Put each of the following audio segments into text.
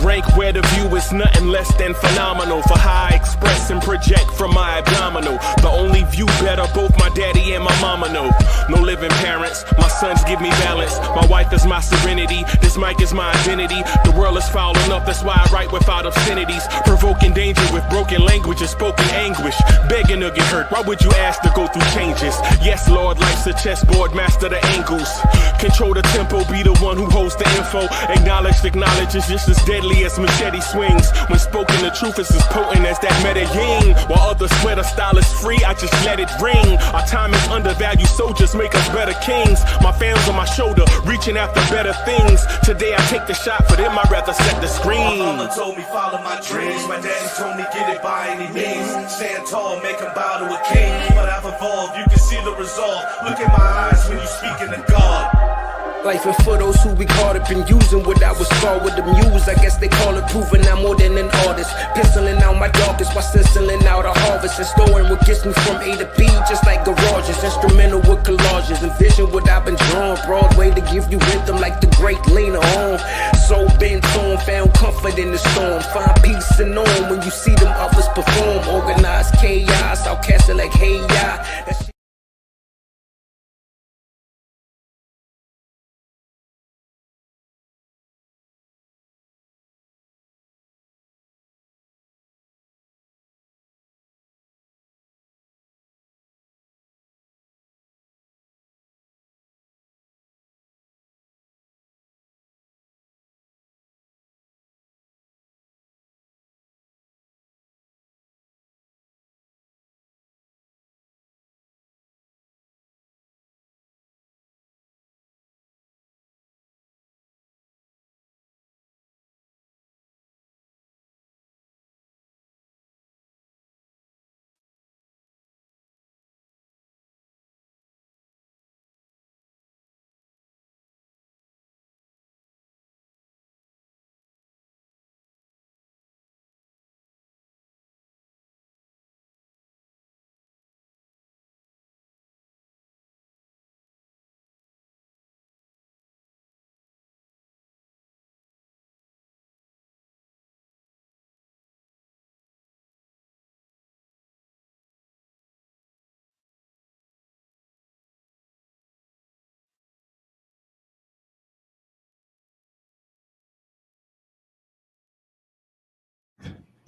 rank where the view is nothing less than phenomenal. For how I express and project from my abdominal. The only view better, both my daddy and my mama know. No living parents, my sons give me balance. My wife is my serenity, this mic is my identity. The world is foul enough, that's why I write without obscenities. Provoking danger with broken language and spoken anguish. Begging to get hurt, why would you ask to go through changes? Yes, Lord, life's a chessboard, master the angles. Control the tempo, be the one who holds the info. Acknowledge is just as deadly as machete swings. When spoken, the truth is as potent as that Medellin. While others swear the style is free, I just let it ring. Our time is undervalued, soldiers make us better kings. My fans on my shoulder, reaching after better things. Today I take the shot, for them I'd rather set the screen. My mama told me follow my dreams. My daddy told me get it by any means. Stand tall, make him bow to a king. But I've evolved, you can see the resolve. Look in my eyes when you speaking to God. Life and for those who be caught up in using what I was called with the muse. I guess they call it proving I'm more than an artist. Penciling out my darkest while stenciling out a harvest. And storing what gets me from A to B, just like garages. Instrumental with collages. Envision what I've been drawing. Broadway to give you rhythm like the great Lena on. So bent on, found comfort in the storm. Find peace and on when you see them others perform. Organized chaos, outcasted like hey ya.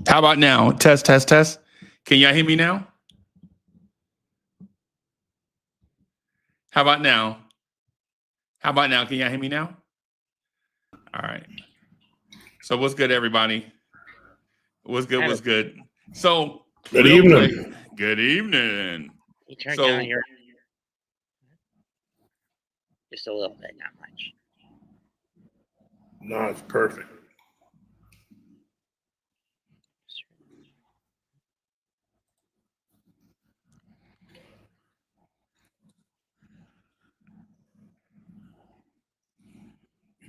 How about now? Test, test, test. Can y'all hear me now? How about now? How about now? Can y'all hear me now? All right. So what's good, everybody? What's good? What's good? So good evening. Good evening. You turn down your just a little bit, not much. No, it's perfect.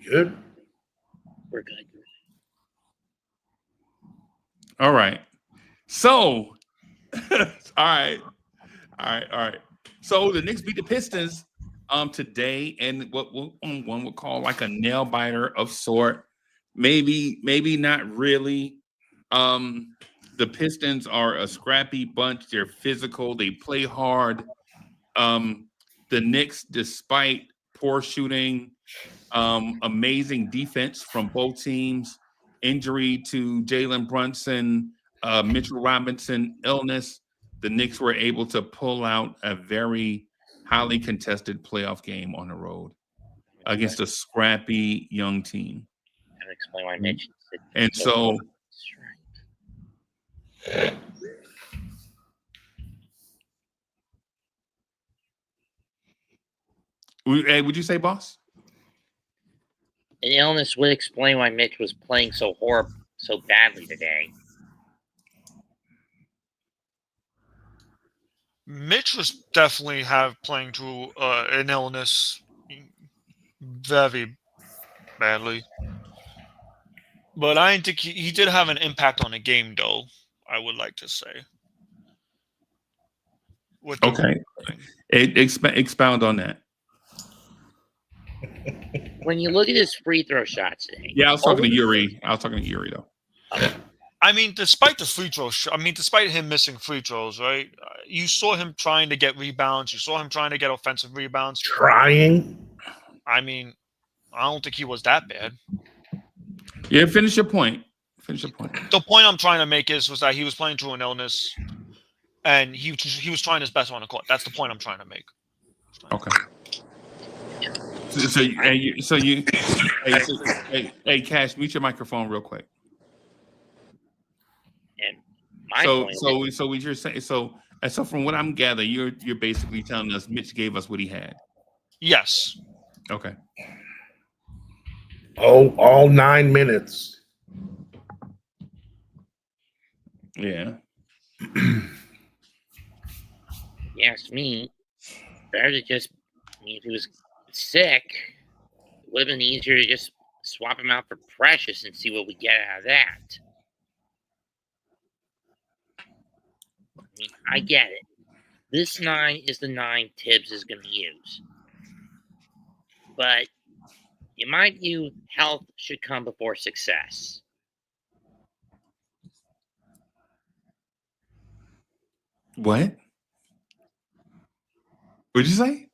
Good. We're good. All right. So, all right. So the Knicks beat the Pistons today, and what one would call like a nail biter of sort. Maybe not really. The Pistons are a scrappy bunch. They're physical. They play hard. The Knicks, despite poor shooting, amazing defense from both teams, injury to Jalen Brunson, Mitchell Robinson illness, the Knicks were able to pull out a very highly contested playoff game on the road against a scrappy young team. I would explain why Mitch. And so, would you say, boss? An illness would explain why Mitch was playing so badly today. Mitch was definitely playing through an illness very badly. But I think he did have an impact on the game, though, I would like to say. Okay. Expound on that. when you look at his free throw shots today. Yeah, I was talking to Yuri. Though. I mean, despite the free throw, despite him missing free throws, right? You saw him trying to get rebounds. You saw him trying to get offensive rebounds. Trying. I mean, I don't think he was that bad. Yeah, finish your point. The point I'm trying to make was that he was playing through an illness, and he was trying his best on the court. That's the point I'm trying to make. Okay. Hey, Cash, mute your microphone real quick. And my point. So what you're saying? So from what I'm gathering, you're basically telling us Mitch gave us what he had. Yes. Okay. Oh, all 9 minutes. Yeah. You asked me, better to just, if he was sick, it would have been easier to just swap him out for Precious and see what we get out of that. I mean, I get it. This 9 is the 9 Tibs is going to use. But in my view, health should come before success. What? What'd you say?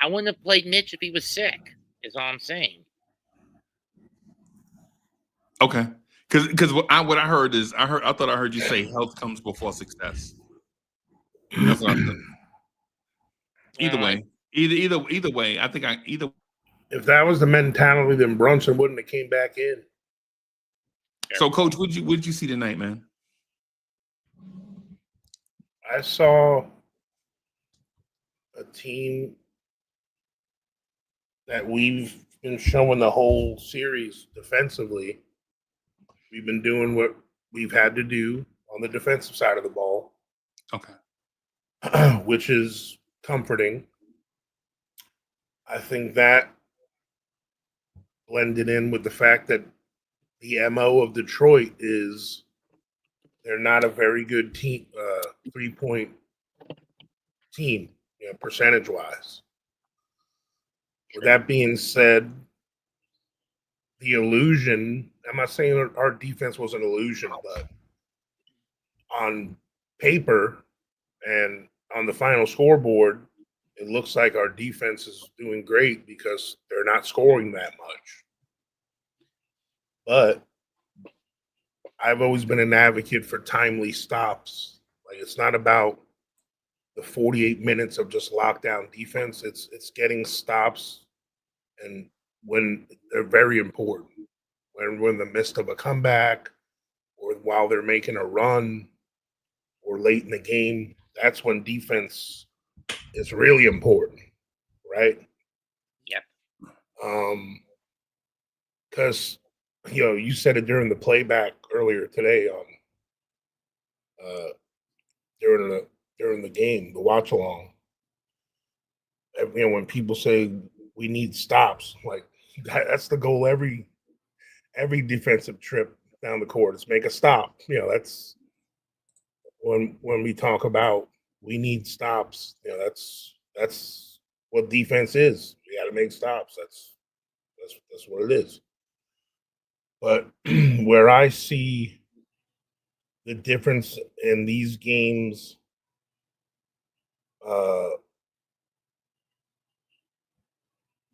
I wouldn't have played Mitch if he was sick, is all I'm saying. Okay. Because what I heard is I thought I heard you say health comes before success. That's what I said. Either way. I think If that was the mentality, then Brunson wouldn't have came back in. So, Coach, what did you see tonight, man? I saw a team that we've been showing the whole series defensively. We've been doing what we've had to do on the defensive side of the ball. Okay. Which is comforting. I think that blended in with the fact that the MO of Detroit is they're not a very good team, 3-point team, percentage-wise. With that being said, the illusion, I'm not saying our defense was an illusion, but on paper and on the final scoreboard, it looks like our defense is doing great because they're not scoring that much. But I've always been an advocate for timely stops. Like, it's not about the 48 minutes of just lockdown defense. It's getting stops, and when they're very important. When we're in the midst of a comeback, or while they're making a run, or late in the game, that's when defense is really important, right? Yep. Because you said it during the playback earlier today on during the game, the watch along. When people say we need stops, like that's the goal every defensive trip down the court is make a stop. That's when we talk about we need stops. That's what defense is. We got to make stops. That's what it is. But where I see the difference in these games,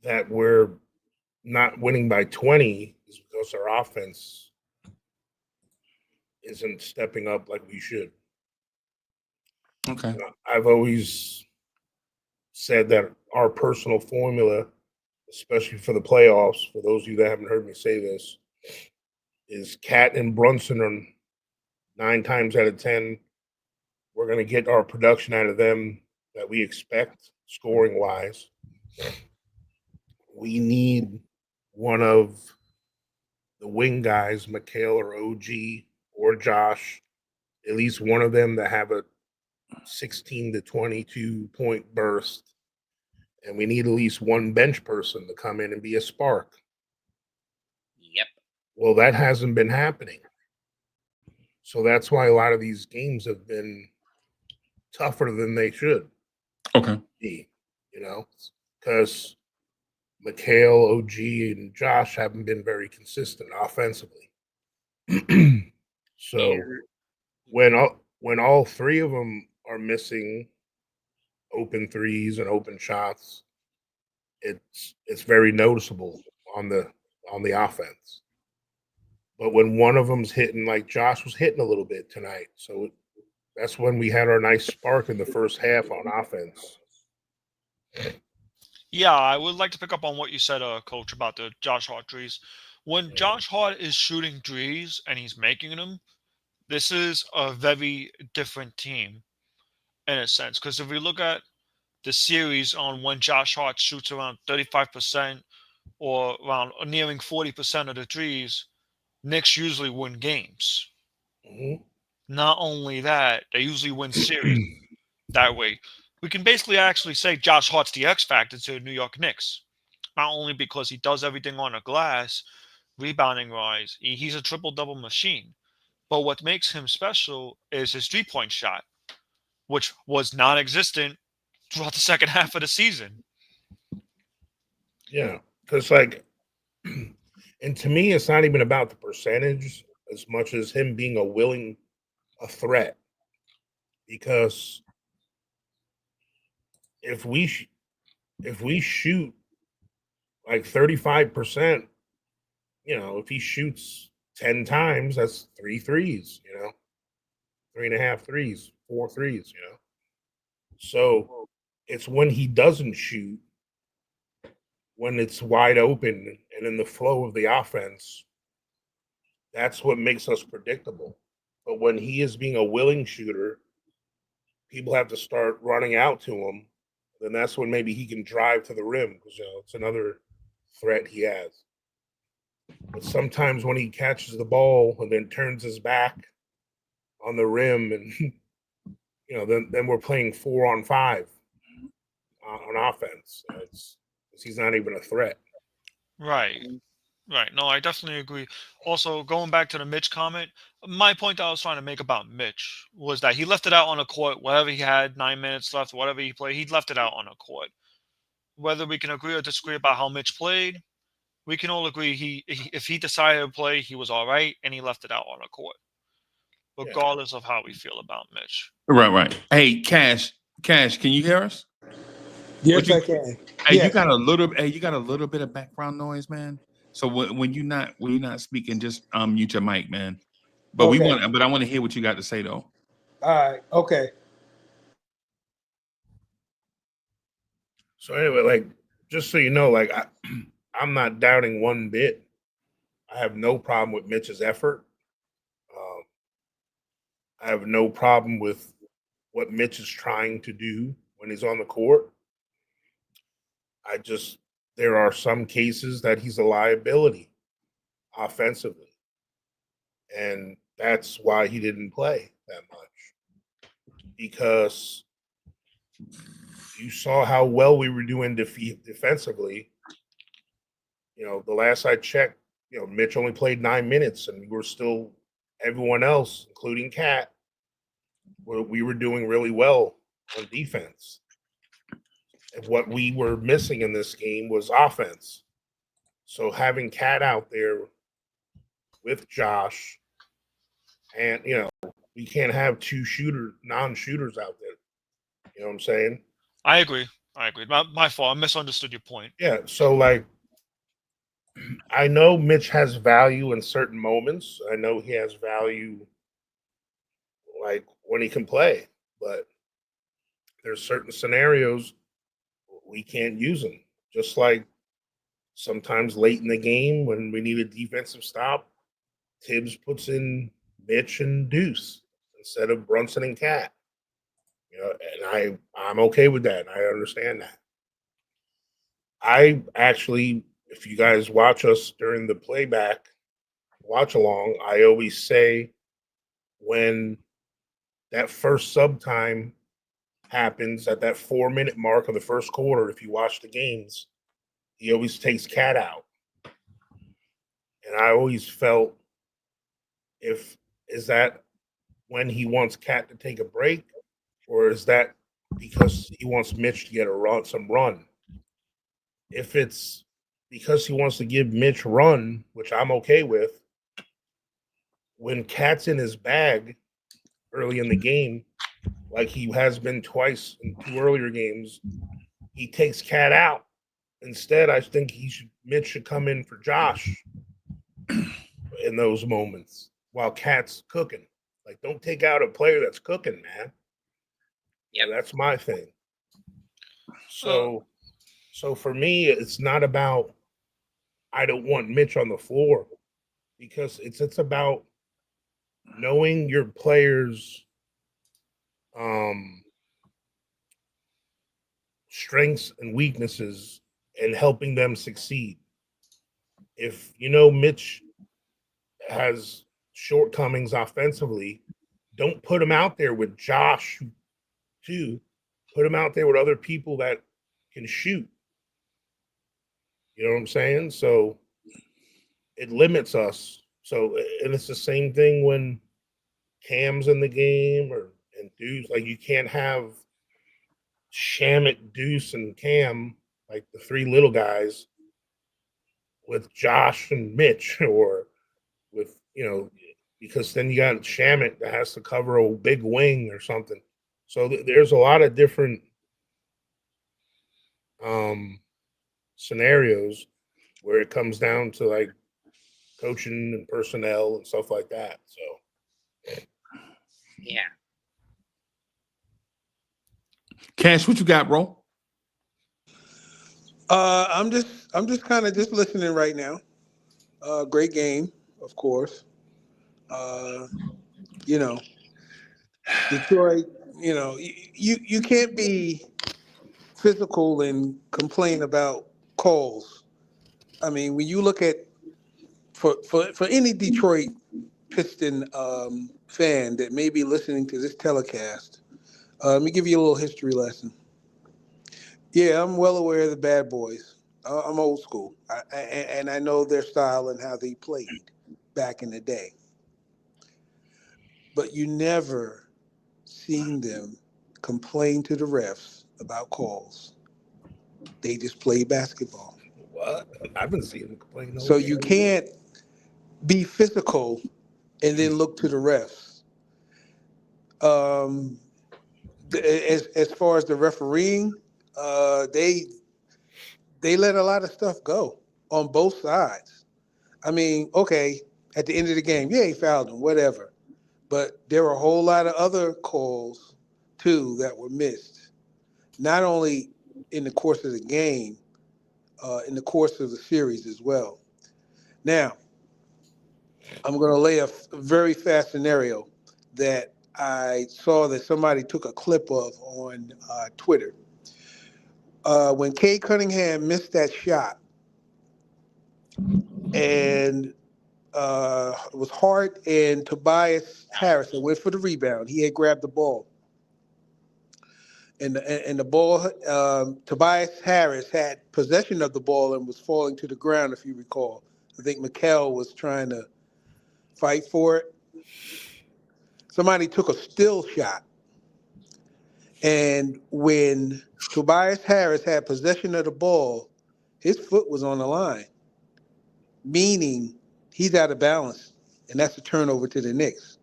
that we're not winning by 20 is because our offense isn't stepping up like we should. Okay. I've always said that our personal formula, especially for the playoffs, for those of you that haven't heard me say this, is Cat and Brunson are 9 times out of 10. We're going to get our production out of them that we expect, scoring-wise. We need one of the wing guys, Mikhail or OG or Josh, at least one of them that have a 16 to 22 point burst. And we need at least one bench person to come in and be a spark. Yep. Well, that hasn't been happening. So that's why a lot of these games have been tougher than they should Okay. be, because Mikhail, OG, and Josh haven't been very consistent offensively. So when all three of them are missing open threes and open shots, it's very noticeable on the offense. But when one of them's hitting, like Josh was hitting a little bit tonight, so that's when we had our nice spark in the first half on offense. Yeah, I would like to pick up on what you said, Coach, about the Josh Hart threes. When Josh Hart is shooting threes and he's making them, this is a very different team in a sense. Because if we look at the series on when Josh Hart shoots around 35% or around nearing 40% of the threes, Knicks usually win games. Mhm. Not only that, they usually win series that way. We can basically actually say Josh Hart's the X factor to the New York Knicks. Not only because he does everything on the glass, rebounding wise, he's a triple double machine. But what makes him special is his 3-point shot, which was non existent throughout the second half of the season. Yeah, because like, and to me, it's not even about the percentage as much as him being a threat. Because if we shoot like 35%, if he shoots 10 times, that's 3 threes, 3.5 threes, 4 threes, So it's when he doesn't shoot, when it's wide open and in the flow of the offense, that's what makes us predictable. But when he is being a willing shooter, people have to start running out to him. Then that's when maybe he can drive to the rim because it's another threat he has. But sometimes when he catches the ball and then turns his back on the rim, and then we're playing 4-on-5 on offense. He's not even a threat. Right. Right. No, I definitely agree. Also, going back to the Mitch comment, my point that I was trying to make about Mitch was that he left it out on the court. Whatever he had, 9 minutes left, whatever he played, he left it out on the court. Whether we can agree or disagree about how Mitch played, we can all agree if he decided to play, he was all right, and he left it out on the court, regardless of how we feel about Mitch. Right. Hey, Cash, can you hear us? Yes, I can. Hey, Yes. you got a little bit of background noise, man. So when you're not speaking, just mute your mic, man. But Okay. I want to hear what you got to say though. All right. Okay. So anyway, like just so you know, like I'm not doubting one bit. I have no problem with Mitch's effort. I have no problem with what Mitch is trying to do when he's on the court. There are some cases that he's a liability offensively. And that's why he didn't play that much. Because you saw how well we were doing defensively. The last I checked, Mitch only played 9 minutes, and we were still everyone else, including Cat, we were doing really well on defense. And what we were missing in this game was offense. So having Cat out there with Josh, and we can't have two non-shooters out there. You know what I'm saying? I agree. My fault. I misunderstood your point. Yeah. So like, I know Mitch has value in certain moments. I know he has value like when he can play, but there's certain scenarios we can't use him. Just like sometimes late in the game when we need a defensive stop, Tibs puts in Mitch and Deuce instead of Brunson and Cat. And I'm okay with that. I understand that. I actually, if you guys watch us during the playback, watch along, I always say when that first sub time happens at that 4-minute mark of the first quarter, if you watch the games, he always takes Cat out. And I always felt is that when he wants Cat to take a break, or is that because he wants Mitch to get some run? If it's because he wants to give Mitch run, which I'm okay with. When Cat's in his bag early in the game, like he has been twice in 2 earlier games, he takes Cat out. Instead, I think Mitch should come in for Josh in those moments while Cat's cooking. Like, don't take out a player that's cooking, man. Yeah, that's my thing. So for me, it's not about I don't want Mitch on the floor, because it's about knowing your players' strengths and weaknesses and helping them succeed. If you know Mitch has shortcomings offensively, don't put him out there with Josh too. Put him out there with other people that can shoot. You know what I'm saying? So it limits us. So, and it's the same thing when Cam's in the game and Deuce. Like, you can't have Shamit, Deuce, and Cam, like the 3 little guys, with Josh and Mitch, or with, because then you got Shamit that has to cover a big wing or something. So there's a lot of different scenarios where it comes down to like coaching and personnel and stuff like that. So yeah. Cash, what you got, bro? I'm just kind of just listening right now. Great game, of course. You know, Detroit. You can't be physical and complain about calls. I mean, when you look at for any Detroit Piston fan that may be listening to this telecast, let me give you a little history lesson. Yeah, I'm well aware of the Bad Boys. I'm old school, and I know their style and how they played back in the day. But you never seen them complain to the refs about calls. They just play basketball. what? I've been seeing them complain. So you can't be physical and then look to the refs. Um, as far as the refereeing, they let a lot of stuff go on both sides. I mean, okay, at the end of the game, yeah, he fouled him, whatever. But there were a whole lot of other calls too that were missed, not only in the course of the game, in the course of the series as well. Now, I'm going to lay a very fast scenario that I saw that somebody took a clip of on Twitter. When Cade Cunningham missed that shot, and it was Hart and Tobias Harris that went for the rebound. He had grabbed the ball. And the ball, Tobias Harris had possession of the ball and was falling to the ground, if you recall. I think Mikal was trying to fight for it. Somebody took a still shot. And when Tobias Harris had possession of the ball, his foot was on the line, meaning he's out of balance, and that's a turnover to the Knicks.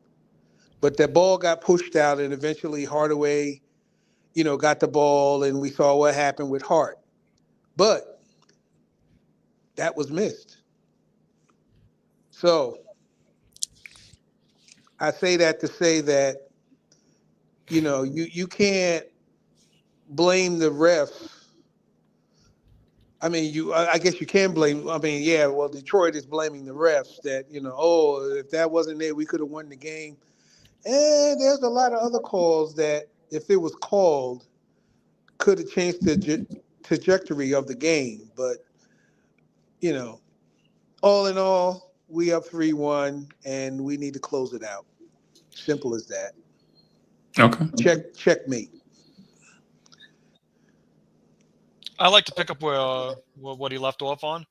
But that ball got pushed out, and eventually Hardaway, got the ball, and we saw what happened with Hart. But that was missed. So I say that to say that, you can't blame the refs. I mean, I guess you can blame. I mean, yeah. Well, Detroit is blaming the refs that if that wasn't there, we could have won the game. And there's a lot of other calls that, if it was called, could have changed the trajectory of the game. But all in all, we up 3-1, and we need to close it out. Simple as that. Okay. Checkmate. I like to pick up where what he left off on.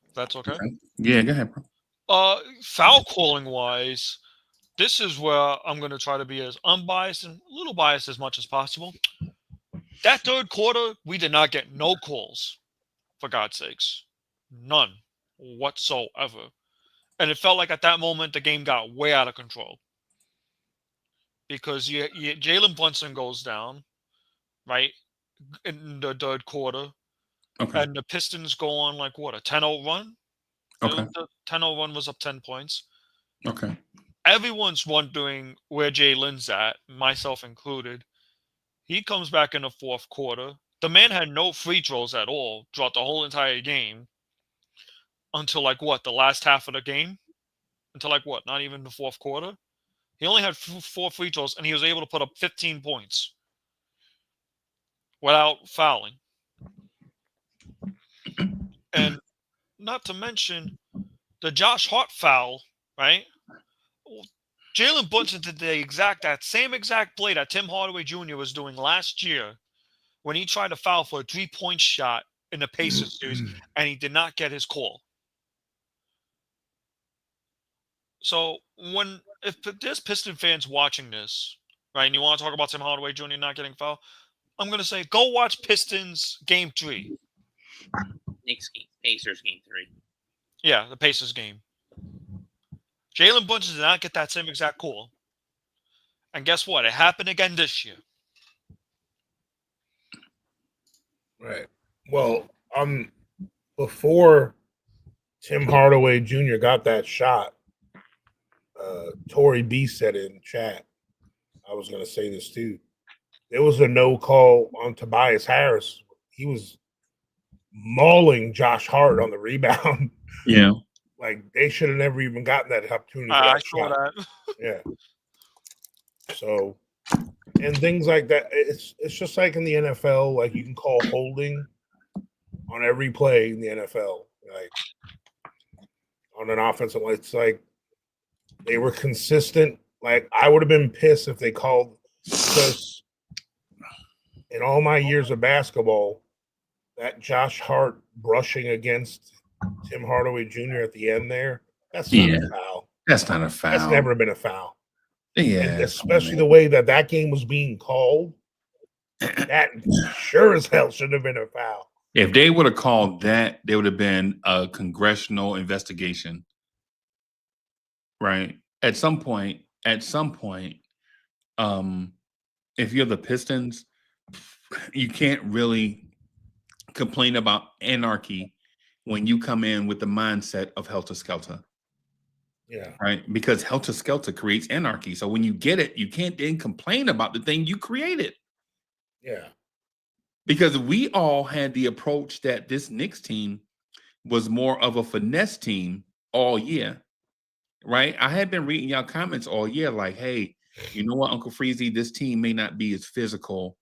If that's okay. Yeah, go ahead, bro. Foul calling wise, this is where I'm going to try to be as unbiased and a little biased as much as possible. That third quarter, we did not get no calls, for God's sakes. None whatsoever. And it felt like at that moment the game got way out of control. Because Jalen Brunson goes down, right, in the third quarter. Okay. And the Pistons go on like what, a 10-0 run? Okay. The 10-0 run was up 10 points. Okay. Everyone's wondering where Jalen's at, myself included. He comes back in the fourth quarter. The man had no free throws at all throughout the whole entire game until like what, the last half of the game? Until like what, not even the fourth quarter? He only had 4 free throws, and he was able to put up 15 points without fouling. And not to mention the Josh Hart foul, right? Jalen Brunson did that same exact play that Tim Hardaway Jr. was doing last year when he tried to foul for a 3-point shot in the Pacers series, and he did not get his call. So if there's Piston fans watching this, right, and you want to talk about Tim Hardaway Jr. not getting fouled, I'm going to say go watch Pistons Game 3. Knicks game, Pacers game 3. Yeah, the Pacers game. Jalen Brunson did not get that same exact call. And guess what? It happened again this year. Right. Well, before Tim Hardaway Jr. got that shot, Tory B said in chat, I was going to say this too. There was a no call on Tobias Harris. He was mauling Josh Hart on the rebound. Yeah. Like they should have never even gotten that opportunity. I saw that. Yeah. So, and things like that. It's just like in the NFL. Like you can call holding on every play in the NFL. Like on an offensive, it's like they were consistent. Like I would have been pissed if they called, because in all my years of basketball, that Josh Hart brushing against Tim Hardaway Jr. at the end there, that's not a foul. That's not a foul. That's never been a foul. Yeah. And especially the way that game was being called, that sure as hell should have been a foul. If they would have called that, there would have been a congressional investigation. Right. At some point, if you're the Pistons, you can't really complain about anarchy when you come in with the mindset of Helter Skelta. Yeah. Right. Because Helter Skelta creates anarchy. So when you get it, you can't then complain about the thing you created. Yeah. Because we all had the approach that this Knicks team was more of a finesse team all year. Right. I had been reading y'all comments all year like, hey, you know what, Uncle Freezy, this team may not be as physical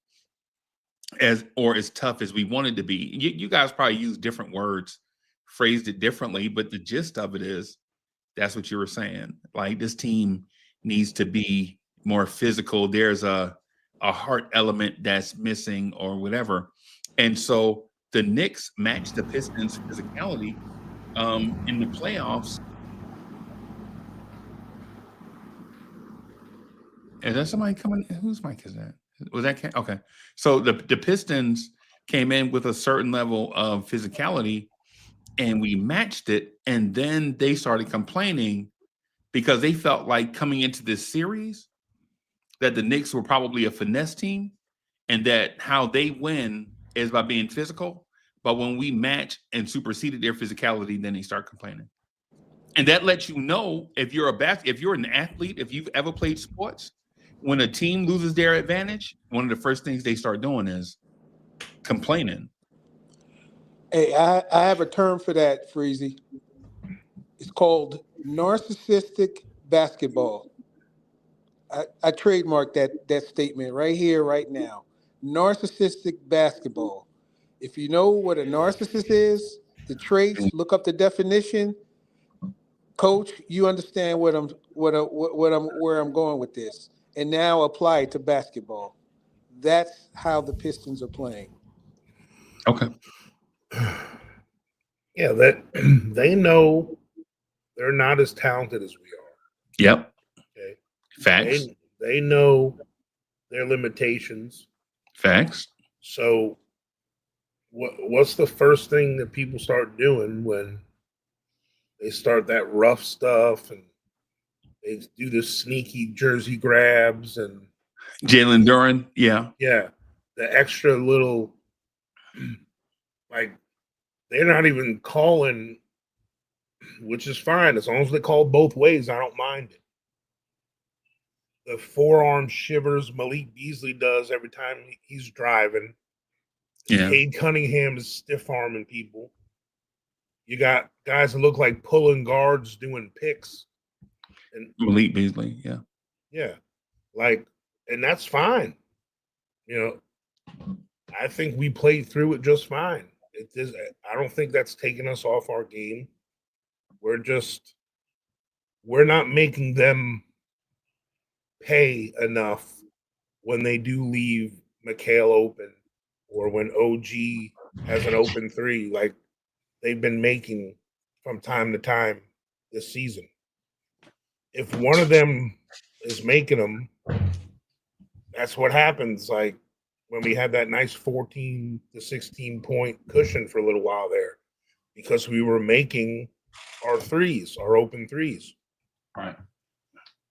or as tough as we wanted to be. You guys probably use different words, phrased it differently, but the gist of it is that's what you were saying. Like this team needs to be more physical. There's a heart element that's missing or whatever. And so the Knicks matched the Pistons' physicality in the playoffs. Is that somebody coming? Whose mic is that? Was that okay? So the Pistons came in with a certain level of physicality, and we matched it. And then they started complaining because they felt like coming into this series that the Knicks were probably a finesse team, and that how they win is by being physical. But when we match and superseded their physicality, then they start complaining. And that lets you know if you're an athlete, if you've ever played sports. When a team loses their advantage, one of the first things they start doing is complaining. Hey, I have a term for that, Freezy. It's called narcissistic basketball. I trademarked that statement right here, right now. Narcissistic basketball. If you know what a narcissist is, the traits, look up the definition. Coach, you understand where I'm going with this. And now apply it to basketball. That's how the Pistons are playing. Okay. Yeah, that they know they're not as talented as we are. Yep. Okay. Facts. They know their limitations. Facts. So what's the first thing that people start doing when they start that rough stuff and they do the sneaky jersey grabs and Jalen Duran, yeah. yeah, the extra little like they're not even calling, which is fine as long as they call both ways. I don't mind it. The forearm shivers Malik Beasley does every time he's driving. Yeah. Cade Cunningham is stiff arming people. You got guys that look like pulling guards doing picks. And Malik Beasley, yeah. yeah, like, and that's fine. You know, I think we played through it just fine. It is. I don't think that's taken us off our game. We're not making them pay enough when they do leave McHale open or when OG has an open three, like they've been making from time to time this season. If one of them is making them, that's what happens. Like when we had that nice 14 to 16 point cushion for a little while there, because we were making our threes, our open threes. Right.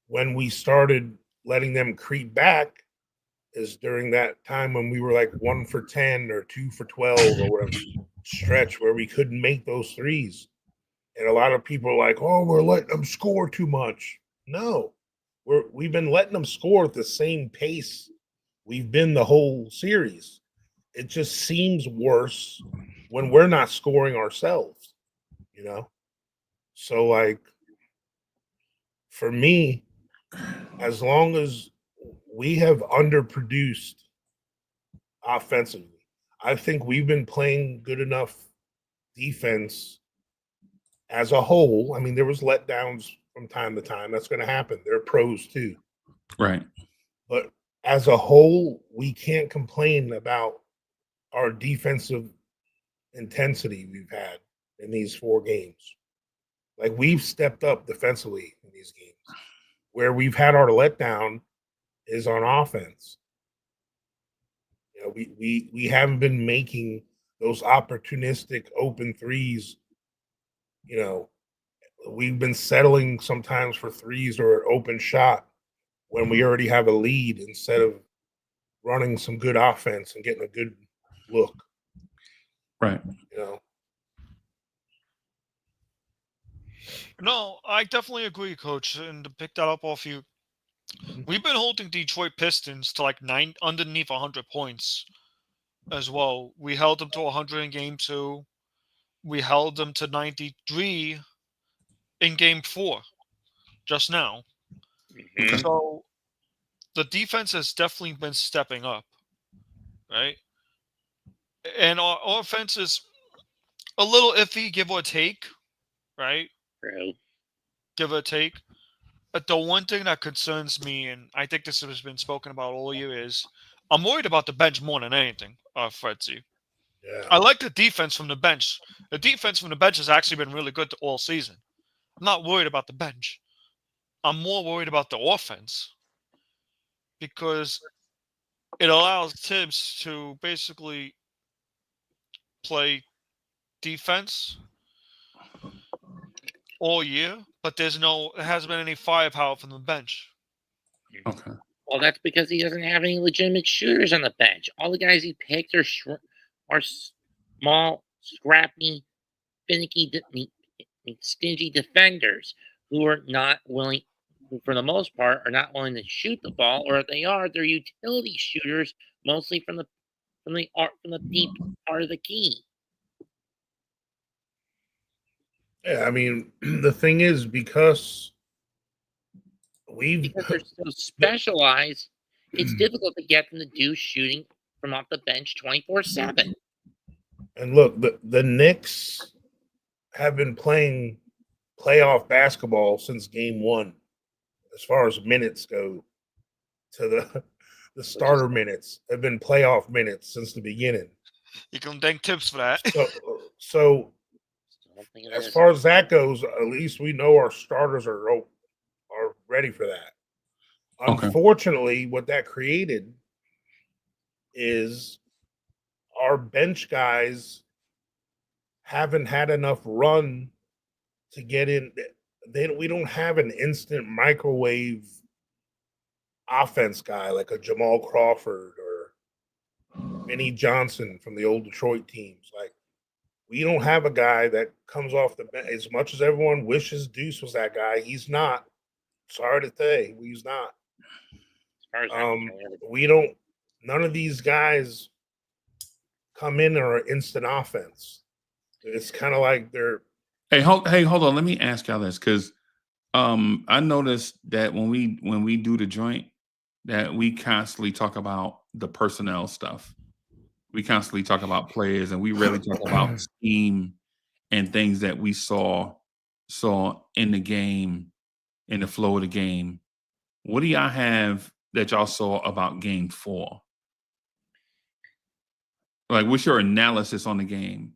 When we started letting them creep back is during that time when we were like 1 for 10 or 2 for 12 or whatever stretch where we couldn't make those threes. And a lot of people are like, oh, we're letting them score too much. No, we've been letting them score at the same pace we've been the whole series. It just seems worse when we're not scoring ourselves, you know? So, like, for me, as long as we have underproduced offensively, I think we've been playing good enough defense as a whole. I mean, there was letdowns from time to time. That's going to happen. They're pros too. Right. But as a whole, we can't complain about our defensive intensity we've had in these 4 games. Like we've stepped up defensively in these games. Where we've had our letdown is on offense. You know, we haven't been making those opportunistic open threes. You know, we've been settling sometimes for threes or an open shot when we already have a lead instead of running some good offense and getting a good look. Right. You know. No, I definitely agree, Coach. And to pick that up off you, we've been holding Detroit Pistons to like underneath 100 points as well. We held them to 100 in Game 2. We held them to 93 in Game 4 just now. Mhm. So the defense has definitely been stepping up, right? And our offense is a little iffy, give or take, right? True. Give or take. But the one thing that concerns me, and I think this has been spoken about all year, is I'm worried about the bench more than anything, Fitzy. Yeah. I like the defense from the bench. The defense from the bench has actually been really good all season. I'm not worried about the bench. I'm more worried about the offense because it allows Tibs to basically play defense all year, but there hasn't been any firepower from the bench. Okay. Well, that's because he doesn't have any legitimate shooters on the bench. All the guys he picked are small, scrappy, finicky, stingy defenders who are not willing, who for the most part are not willing to shoot the ball, or if they are, they're utility shooters, mostly from the deep part of the key. Yeah, I mean, the thing is because Because they're so specialized, it's difficult to get them to do shooting from off the bench 24/7. and look, the Knicks have been playing playoff basketball since game 1, as far as minutes go. To the starter minutes have been playoff minutes since the beginning. You can thank Tibbs for that. So Don't think of as it far as that goes, at least we know our starters are ready for that. Okay. Unfortunately, what that created is our bench guys haven't had enough run to get in. We don't have an instant microwave offense guy like a Jamal Crawford or Vinny Johnson from the old Detroit teams. Like, we don't have a guy that comes off the bench. As much as everyone wishes Deuce was that guy, he's not. Sorry to say, he's not. As far as I'm concerned, We don't. None of these guys come in or are instant offense. It's kind of like they're. Hey, hold on. Let me ask y'all this, because I noticed that when we do the joint, that we constantly talk about the personnel stuff. We constantly talk about players, and we rarely talk about scheme and things that we saw in the game, in the flow of the game. What do y'all have that y'all saw about Game 4? Like, what's your analysis on the game?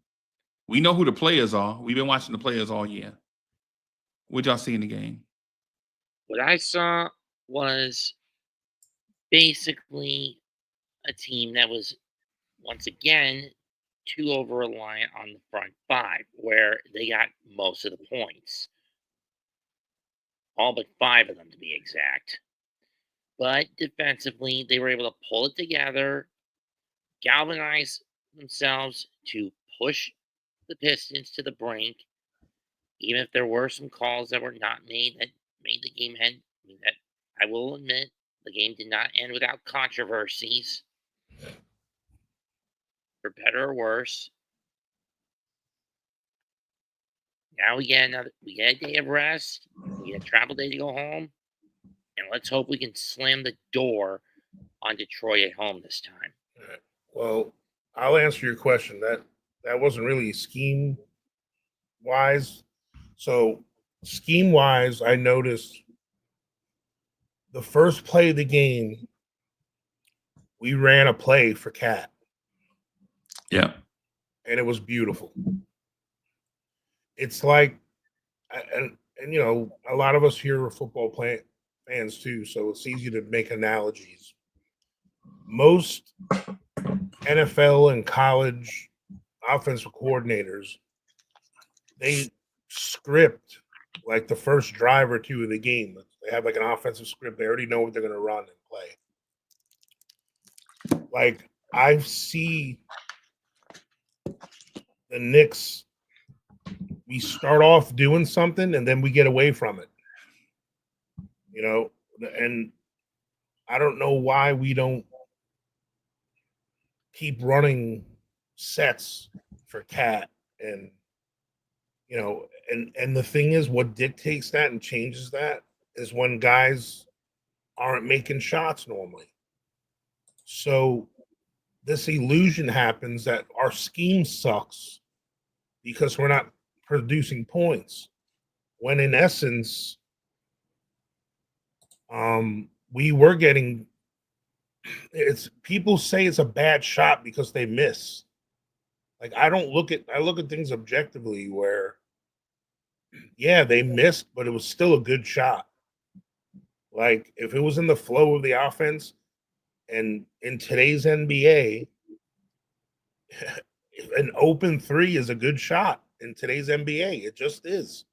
We know who the players are. We've been watching the players all year. What y'all see in the game? what I saw was basically a team that was, once again, too over-reliant on the front five, where they got most of the points. All but 5 of them, to be exact. But defensively, they were able to pull it together, galvanize themselves to push the Pistons to the brink, even if there were some calls that were not made that made the game end. I mean, that I will admit, the game did not end without controversies, for better or worse. Now we get a day of rest. We get a travel day to go home, and let's hope we can slam the door on Detroit at home this time. Well, I'll answer your question. That wasn't really scheme wise. So scheme wise, I noticed the first play of the game, we ran a play for Cat. Yeah. And it was beautiful. It's like, and you know, a lot of us here are football fans too, so it's easy to make analogies. Most NFL and college offensive coordinators, they script like the first drive or two of the game. They have like an offensive script. They already know what they're going to run and play. Like, I see the Knicks, we start off doing something and then we get away from it. You know, and I don't know why we don't keep running sets for Cat. And you know, and the thing is, what dictates that and changes that is when guys aren't making shots normally. So this illusion happens that our scheme sucks because we're not producing points, when in essence, we were getting. It's people say it's a bad shot because they miss. Like, I look at things objectively where, yeah, they missed, but it was still a good shot. Like, if it was in the flow of the offense, and in today's NBA, an open 3 is a good shot in today's NBA. It just is.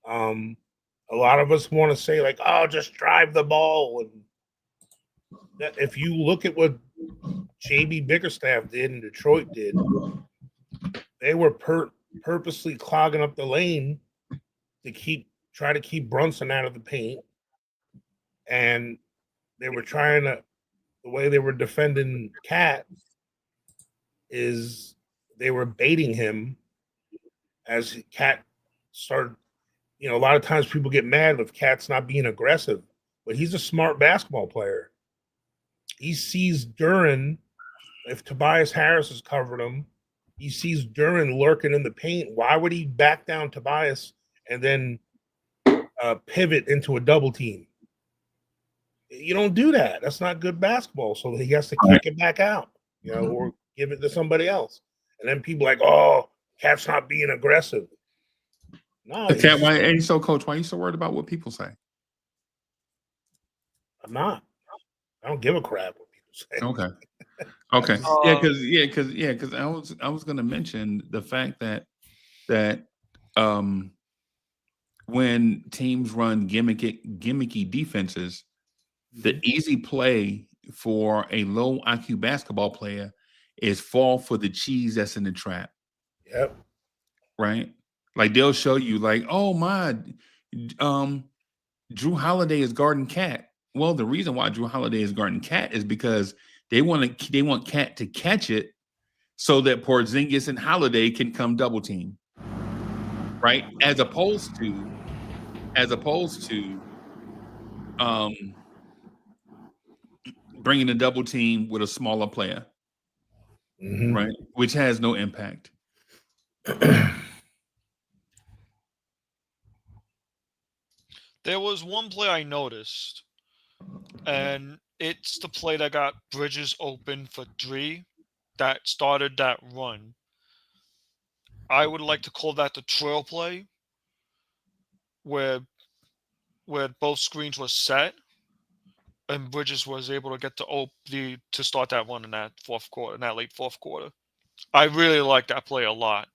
A lot of us want to say, like, oh, just drive the ball. And that, if you look at what JB Bickerstaff did and Detroit did, they were purposely clogging up the lane to try to keep Brunson out of the paint. And they were trying to, the way they were defending Cat is they were baiting him as Cat started. You know, a lot of times people get mad if Cat's not being aggressive, but he's a smart basketball player. He sees Duren, if Tobias Harris has covered him, he sees Duren lurking in the paint. Why would he back down Tobias and then pivot into a double team? You don't do that. That's not good basketball. So he has to kick it back out, you know, or give it to somebody else. And then people like, oh, Cat's not being aggressive. No, Cat, why? And so, Coach, why are you so worried about what people say? I'm not. I don't give a crap what people Okay. Okay. Because I was going to mention the fact that when teams run gimmicky defenses, the easy play for a low IQ basketball player is fall for the cheese that's in the trap, Yep. right? Like they'll show you, like, oh my, Drew Holiday is guarding Cat. Well, the reason why Drew Holiday is guarding Cat is because they want Cat to catch it so that Porzingis and Holiday can come double team, right? As opposed to bringing a double team with a smaller player, right? Which has no impact. There was one play I noticed, and it's the play that got Bridges open for 3 that started that run. I would like to call that the trail play, where both screens were set and Bridges was able to get to start that run in that late fourth quarter. I really like that play a lot.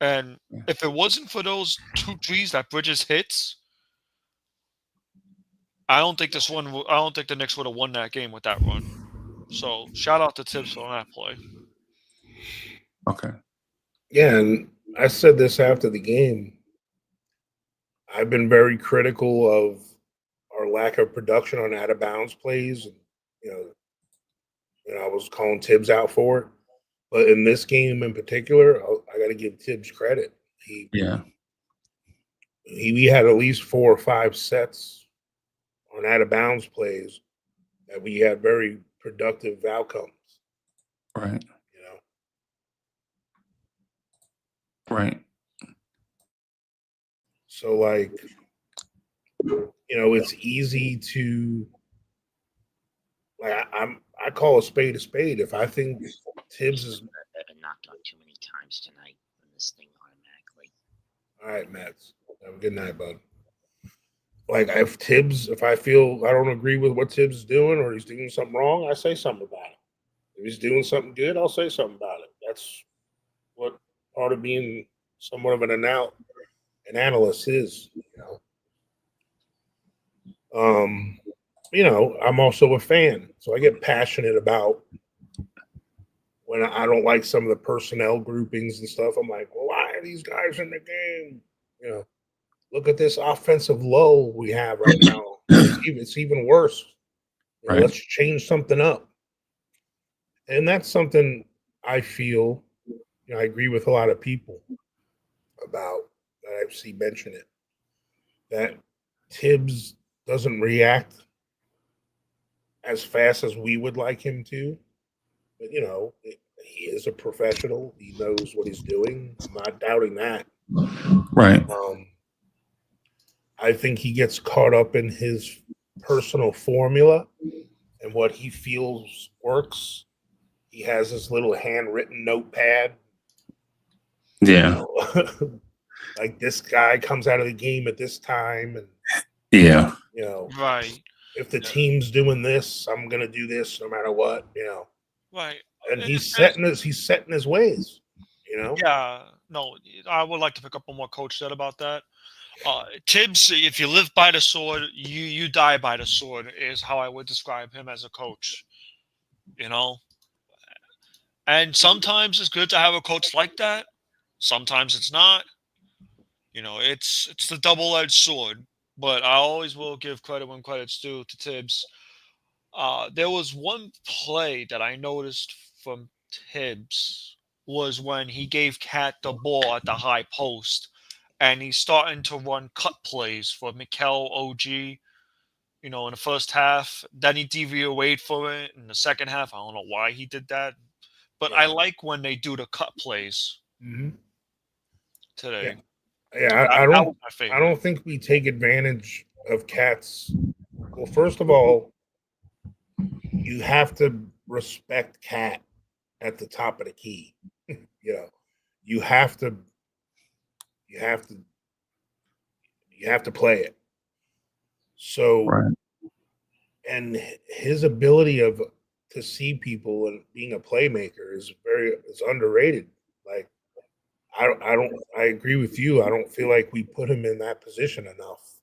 And if it wasn't for those 2 threes that Bridges hits, I don't think the Knicks would have won that game with that run. So shout out to Tibs on that play. Okay. Yeah, and I said this after the game. I've been very critical of our lack of production on out of bounds plays, and I was calling Tibbs out for it. But in this game in particular, I got to give Tibbs credit. We had at least 4 or 5 sets on out of bounds plays that we had very productive outcomes. Right. Right. So, like, it's easy to, like, I call a spade a spade. If I think Tibbs is knocked on too many times tonight on this thing automatically. All right, Max. Have a good night, bud. Like, if I feel I don't agree with what Tibbs is doing or he's doing something wrong, I say something about it. If he's doing something good, I'll say something about it. That's what part of being somewhat of an analyst is, I'm also a fan, so I get passionate about when I don't like some of the personnel groupings and stuff. I'm like, well, why are these guys in the game? Look at this offensive lull we have right now. It's even worse. Right. Let's change something up. And that's something I feel, I agree with a lot of people about that I see mention it, that Tibbs doesn't react as fast as we would like him to. But, he is a professional. He knows what he's doing. I'm not doubting that. Right. I think he gets caught up in his personal formula and what he feels works. He has his little handwritten notepad. Yeah. Like, this guy comes out of the game at this time, and Right. If the team's doing this, I'm gonna do this no matter what. Right. And he's set in his ways. Yeah. No, I would like to pick up on what Coach said about that. Tibbs, if you live by the sword, you die by the sword, is how I would describe him as a coach. And sometimes it's good to have a coach like that. Sometimes it's not. It's the double-edged sword. But I always will give credit when credit's due to Tibbs. There was one play that I noticed from Tibbs was when he gave Cat the ball at the high post, and he's starting to run cut plays for Mikel OG, in the first half. Then he deviated away from it in the second half. I don't know why he did that. But I like when they do the cut plays today. Yeah, I don't think we take advantage of Cat's. Well, first of all, you have to respect Cat at the top of the key. You have to play it. So, Right. And his ability of to see people and being a playmaker is underrated. Like I agree with you. I don't feel like we put him in that position enough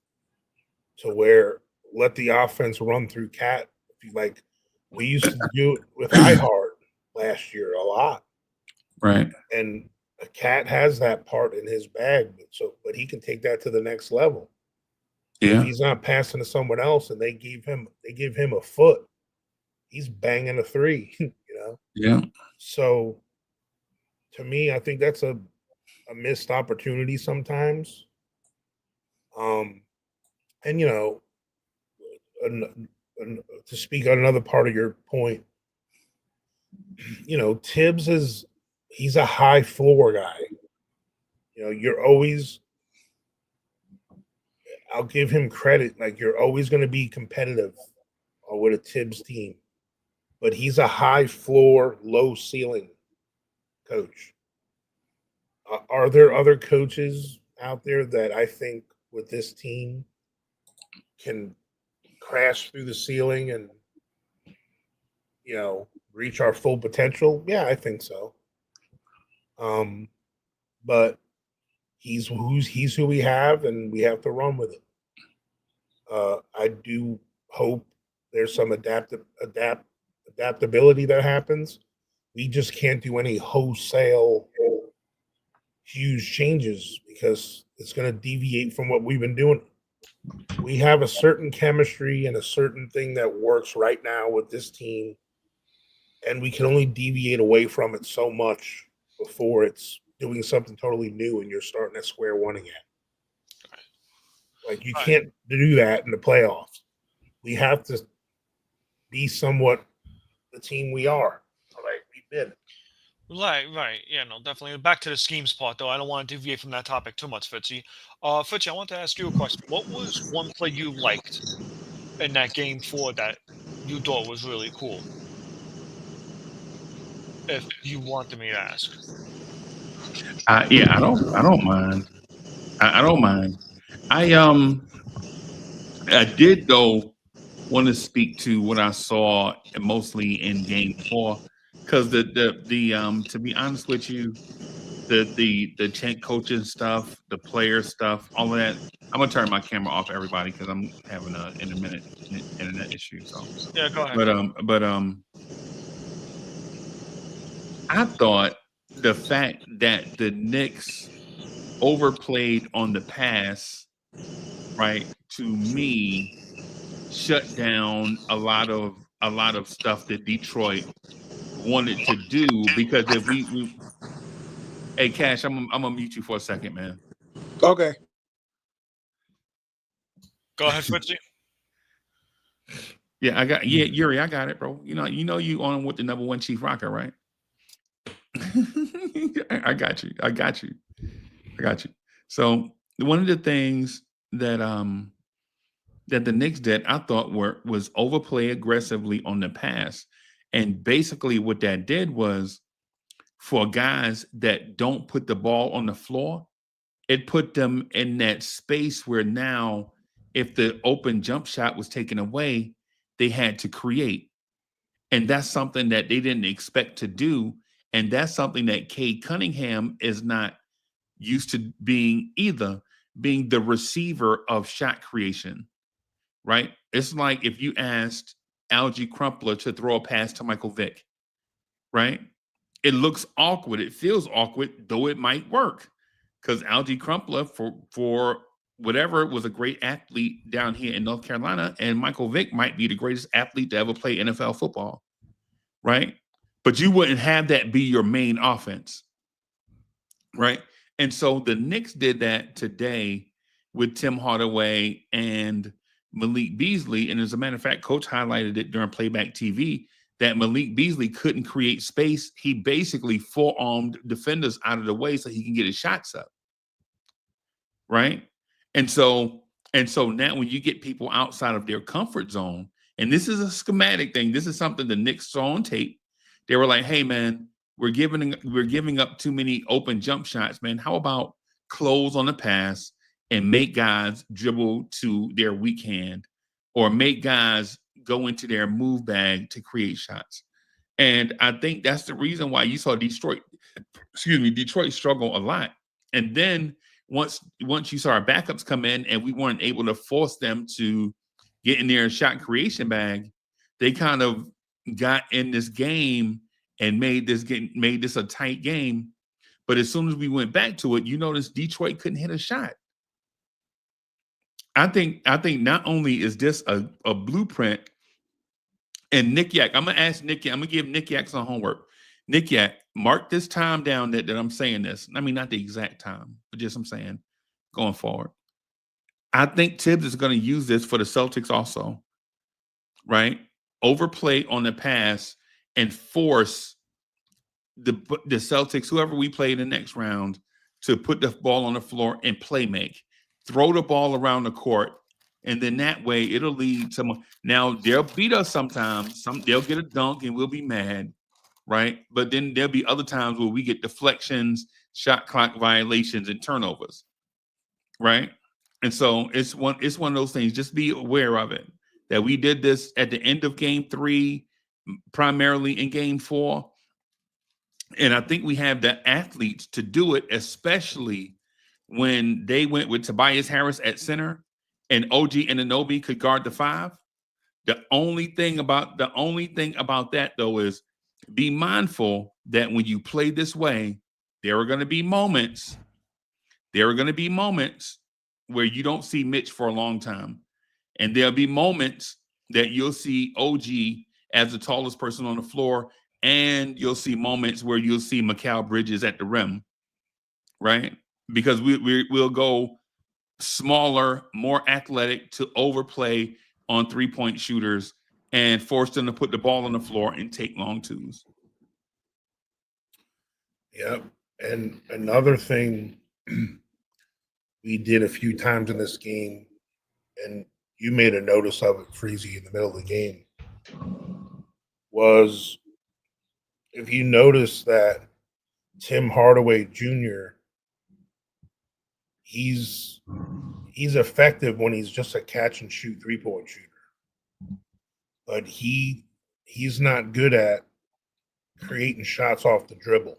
to where let the offense run through Cat. Like we used to do it with iHeart last year a lot. Right. And a Cat has that part in his bag, but he can take that to the next level. Yeah. If he's not passing to someone else and they give him a foot, he's banging a three, you know? Yeah. So to me, I think that's a missed opportunity sometimes. And you know, to speak on another part of your point, you know, Tibs he's a high floor guy. You know, I'll give him credit. Like you're always going to be competitive with a Tibs team, but he's a high floor, low ceiling coach. Are there other coaches out there that I think with this team can crash through the ceiling and, you know, reach our full potential? Yeah, I think so. But he's who we have, and we have to run with it. I do hope there's some adaptability that happens. We just can't do any wholesale huge changes because it's going to deviate from what we've been doing. We have a certain chemistry and a certain thing that works right now with this team, and we can only deviate away from it so much before it's doing something totally new and you're starting at square one again. Like you can't do that in the playoffs. We have to be somewhat the team we are. Like we've been. Right. Yeah, no, definitely. Back to the schemes part, though. I don't want to deviate from that topic too much, Fitzy. Fitzy, I want to ask you a question. What was one play you liked in that game 4 that you thought was really cool? If you wanted me to ask. Yeah, I don't mind. I don't mind. I did though want to speak to what I saw mostly in game 4, because the to be honest with you, the change coaching stuff, the player stuff, all of that. I'm gonna turn my camera off, everybody, because I'm having an internet issue. So Yeah, go ahead. But I thought the fact that the Knicks overplayed on the pass, right, to me, shut down a lot of stuff that Detroit wanted to do. Because if we hey Cash, I'm gonna mute you for a second, man. Okay. Go ahead, Fitzy. Yeah, Yuri, I got it, bro. You know you on with the number one Chief Rocker, right? I got you. So one of the things that the Knicks did, I thought was overplay aggressively on the pass. And basically what that did was, for guys that don't put the ball on the floor, it put them in that space where now if the open jump shot was taken away, they had to create. And that's something that they didn't expect to do. And that's something that Cade Cunningham is not used to being either, being the receiver of shot creation, right? It's like if you asked Algie Crumpler to throw a pass to Michael Vick, right? It looks awkward. It feels awkward, though it might work, because Algie Crumpler, for whatever, was a great athlete down here in North Carolina, and Michael Vick might be the greatest athlete to ever play NFL football, right? But you wouldn't have that be your main offense, right? And so the Knicks did that today with Tim Hardaway and Malik Beasley. And as a matter of fact, Coach highlighted it during playback TV that Malik Beasley couldn't create space. He basically forearmed defenders out of the way so he can get his shots up, right? And so now when you get people outside of their comfort zone, and this is a schematic thing, this is something the Knicks saw on tape. They were like, hey, man, we're giving up too many open jump shots, man. How about close on the pass and make guys dribble to their weak hand, or make guys go into their move bag to create shots. And I think that's the reason why you saw Detroit struggle a lot. And then once you saw our backups come in and we weren't able to force them to get in their shot creation bag, they kind of got in this game and made this a tight game. But as soon as we went back to it, you notice Detroit couldn't hit a shot. I think not only is this a blueprint, and Nick Yak, I'm gonna give Nick Yak some homework. Nick Yak, mark this time down that I'm saying this. I mean, not the exact time, but just I'm saying going forward. I think Tibs is going to use this for the Celtics also, right? Overplay on the pass and force the Celtics, whoever we play in the next round, to put the ball on the floor and play make. Throw the ball around the court, and then that way it'll lead to. Now they'll beat us sometimes. They'll get a dunk and we'll be mad, right? But then there'll be other times where we get deflections, shot clock violations, and turnovers, right? And so it's one of those things. Just be aware of it. That we did this at the end of Game 3, primarily in Game 4, and I think we have the athletes to do it, especially when they went with Tobias Harris at center and OG Anunoby could guard the 5. The only thing about that, though, is be mindful that when you play this way, there are going to be moments where you don't see Mitch for a long time. And there'll be moments that you'll see OG as the tallest person on the floor, and you'll see moments where you'll see Mikal Bridges at the rim, right? Because we'll go smaller, more athletic to overplay on three-point shooters and force them to put the ball on the floor and take long twos. Yep. And another thing we did a few times in this game, and you made a notice of it, Freezy, in the middle of the game, was if you notice that Tim Hardaway Jr., he's effective when he's just a catch and shoot three-point shooter. But he's not good at creating shots off the dribble.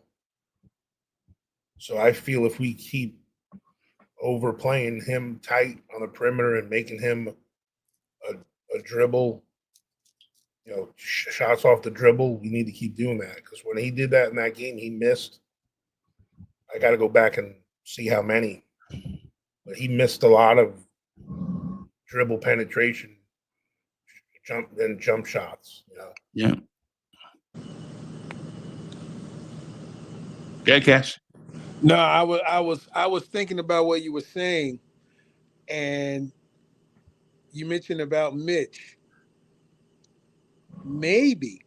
So I feel if we keep overplaying him tight on the perimeter and making him a dribble, shots off the dribble, we need to keep doing that. Because when he did that in that game, he missed. I got to go back and see how many. But he missed a lot of dribble penetration, jump shots. Yeah. Yeah, Cash. No, I was thinking about what you were saying, and you mentioned about Mitch. Maybe,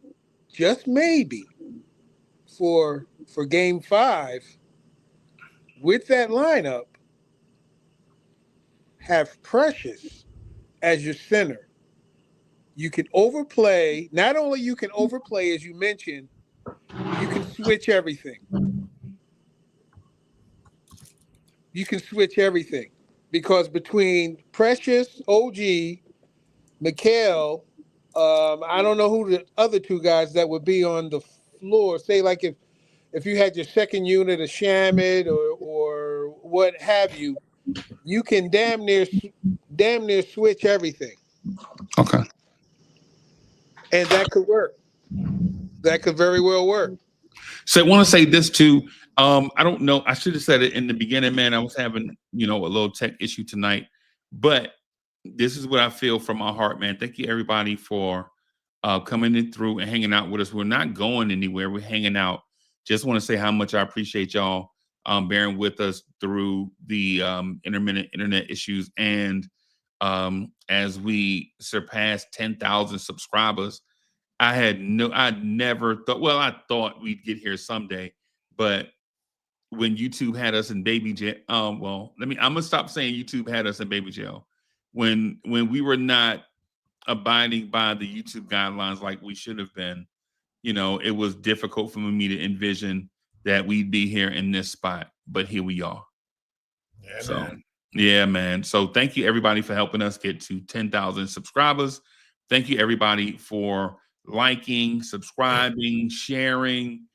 just maybe, for Game 5, with that lineup, have Precious as your center. You can overplay. Not only you can overplay, as you mentioned, you can switch everything. You can switch everything. Because between Precious, OG, Mikal, I don't know who the other two guys that would be on the floor. Say like if you had your second unit, a Shamit or what have you, you can damn near switch everything. Okay. And that could work. That could very well work. So I want to say this too. I don't know. I should have said it in the beginning, man. I was having, a little tech issue tonight, but this is what I feel from my heart, man. Thank you everybody for coming in through and hanging out with us. We're not going anywhere. We're hanging out. Just want to say how much I appreciate y'all bearing with us through the intermittent internet issues. And as we surpassed 10,000 subscribers, I never thought, well, I thought we'd get here someday, but when YouTube had us in baby jail, I'm gonna stop saying YouTube had us in baby jail. When we were not abiding by the YouTube guidelines like we should have been, it was difficult for me to envision that we'd be here in this spot, but here we are. Yeah, so, man. Yeah, man. So thank you everybody for helping us get to 10,000 subscribers. thank you everybody for liking, subscribing, sharing,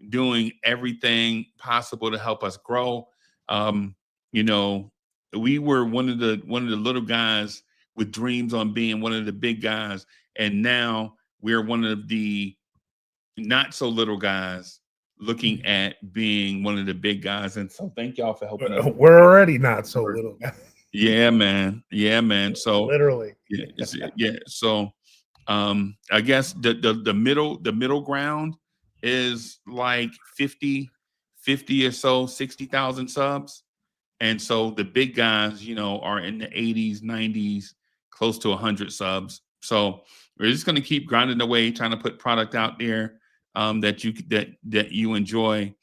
doing everything possible to help us grow. You know, we were one of the little guys with dreams on being one of the big guys, and now we're one of the not so little guys looking at being one of the big guys. And so thank y'all for helping us. We're already not so little. Yeah, man. Yeah, man. So literally. yeah. So I guess the middle ground is like 50 or so, 60,000 subs. And so the big guys, you know, are in the 80s, 90s, close to 100 subs. So we're just going to keep grinding away, trying to put product out there that you enjoy.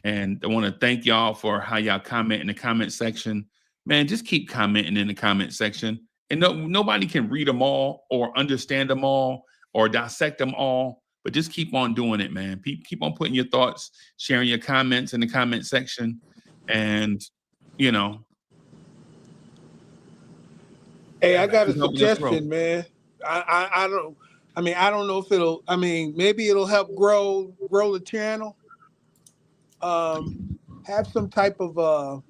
And I want to thank y'all for how y'all comment in the comment section. Man, just keep commenting in the comment section. And nobody can read them all or understand them all or dissect them all, but just keep on doing it, man. Keep on putting your thoughts, sharing your comments in the comment section. And, you know. Hey, I got a suggestion, man. I don't know if it'll, maybe it'll help grow the channel. Have some type of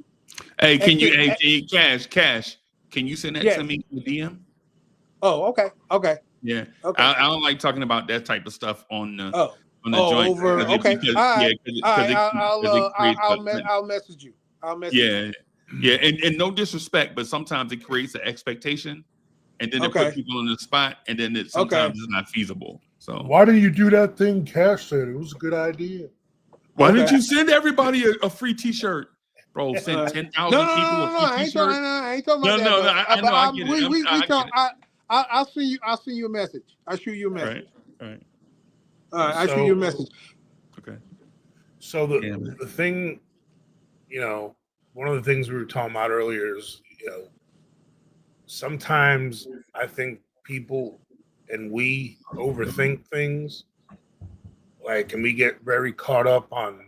Hey, Cash, can you send that to me in the DM? Oh, okay. Yeah. Okay. I don't like talking about that type of stuff on the joint. Over. Okay. I'll message you. Yeah. And no disrespect, but sometimes it creates an expectation, and then it puts people on the spot, and then sometimes it's not feasible. So why didn't you do that thing Cash said? It was a good idea. Why didn't you send everybody a free T-shirt? Bro, send 10,000 people a free T-shirt. I ain't talking about that. No, I get it. I'll send you a message. I'll shoot you a message. All right. I'll shoot you a message. Okay. So the thing, you know, one of the things we were talking about earlier is, you know, sometimes I think people and we overthink things. Like, and we get very caught up on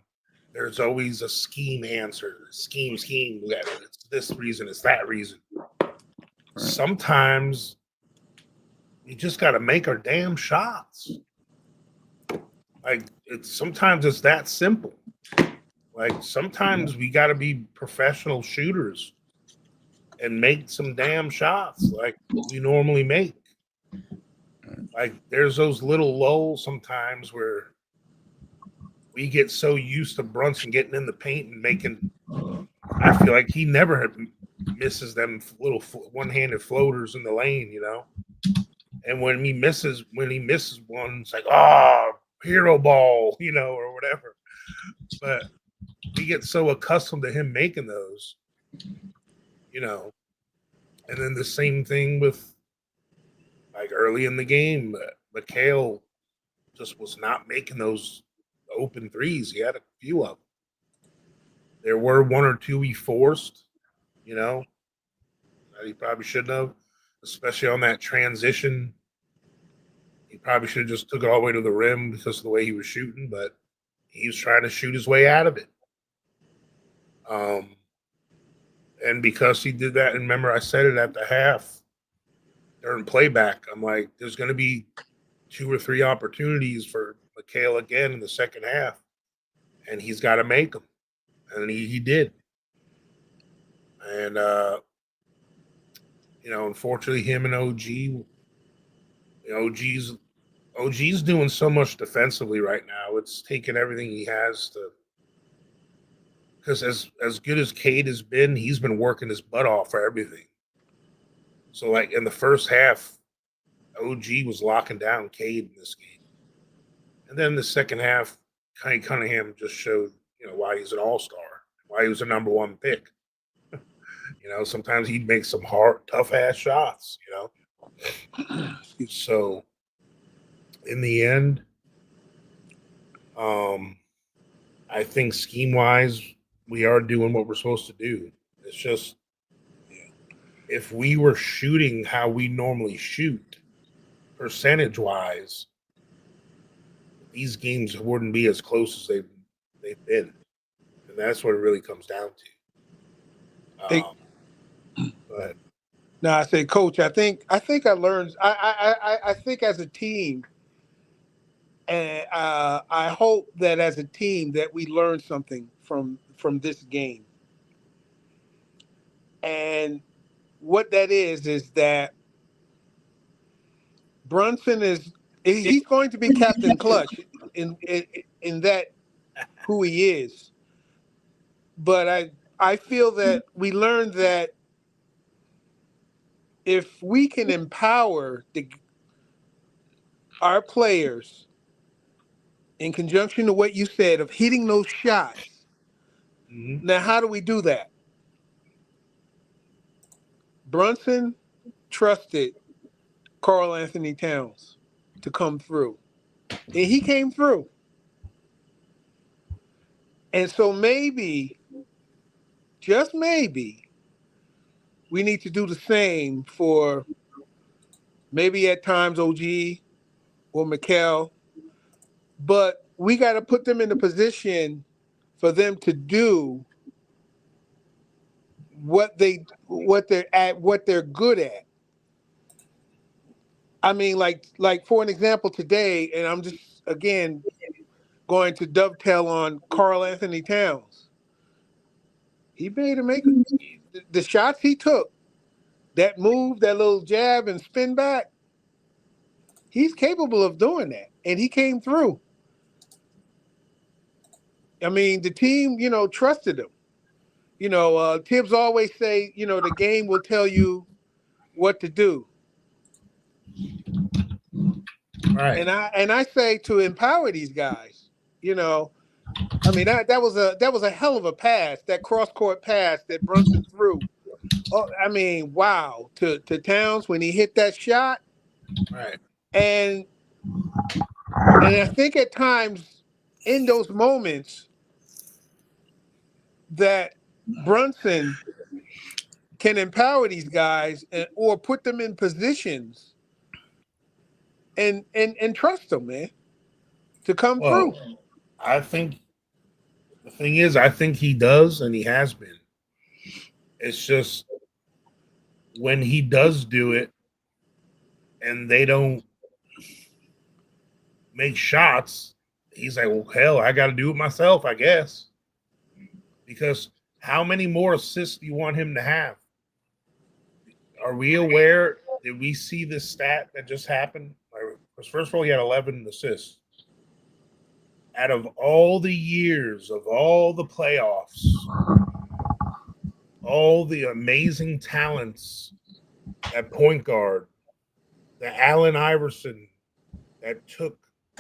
there's always a scheme answer. Scheme. It's this reason, it's that reason. Right. Sometimes you just got to make our damn shots. Like, sometimes it's that simple. Like, sometimes we got to be professional shooters and make some damn shots like we normally make. Like, there's those little lulls sometimes where we get so used to Brunson getting in the paint and making. I feel like he never misses them little one-handed floaters in the lane, you know. And when he misses one, it's like, hero ball, you know, or whatever. But we get so accustomed to him making those, you know. And then the same thing with, like, early in the game, Mikhail just was not making those open threes. He had a few of them. There were one or two he forced, you know, that he probably shouldn't have, especially on that transition. He probably should have just took it all the way to the rim because of the way he was shooting, but he was trying to shoot his way out of it. And because he did that, and remember I said it at the half during playback, I'm like, there's going to be 2 or 3 opportunities for Mikhail again in the second half, and he's got to make them. And he did. And, you know, unfortunately, him and OG, OG's doing so much defensively right now. It's taken everything he has to. Because as good as Cade has been, he's been working his butt off for everything. So, like, in the first half, OG was locking down Cade in this game. And then the second half, Cunningham just showed, you know, why he's an all-star, why he was a number 1 pick. You know, sometimes he'd make some hard, tough-ass shots, you know. So, in the end, I think scheme-wise, we are doing what we're supposed to do. It's just, if we were shooting how we normally shoot, percentage-wise, these games wouldn't be as close as they've been. And that's what it really comes down to. But Now I say, Coach, I learned. I think as a team, and I hope that as a team that we learn something from this game. And what that is that Brunson he's going to be Captain Clutch in that who he is. But I feel that we learned that if we can empower our players in conjunction to what you said of hitting those shots. Mhm. Now, how do we do that? Brunson trusted Karl Anthony Towns to come through, and he came through. And so maybe, just maybe, we need to do the same for maybe at times OG or Mikal, but we got to put them in a position for them to do what they're good at. I mean, like for an example today, and I'm just again going to dovetail on Karl Anthony Towns. He made him make the shots he took, that move, that little jab and spin back. He's capable of doing that, and he came through. I mean, the team, trusted him. Tibbs always say, the game will tell you what to do. Right. And I say to empower these guys. I mean that was a hell of a pass, that cross court pass that Brunson threw. Oh, I mean, wow, to Towns when he hit that shot. Right. And I think at times in those moments that Brunson can empower these guys or put them in positions and trust them, man, to come through. Well, I think the thing is, I think he does, and he has been. It's just when he does do it, and they don't make shots, he's like, well, hell, I got to do it myself, I guess. Because how many more assists do you want him to have? Are we aware? Did we see this stat that just happened? Because first of all, he had 11 assists. Out of all the years of all the playoffs, all the amazing talents at point guard, the Allen Iverson that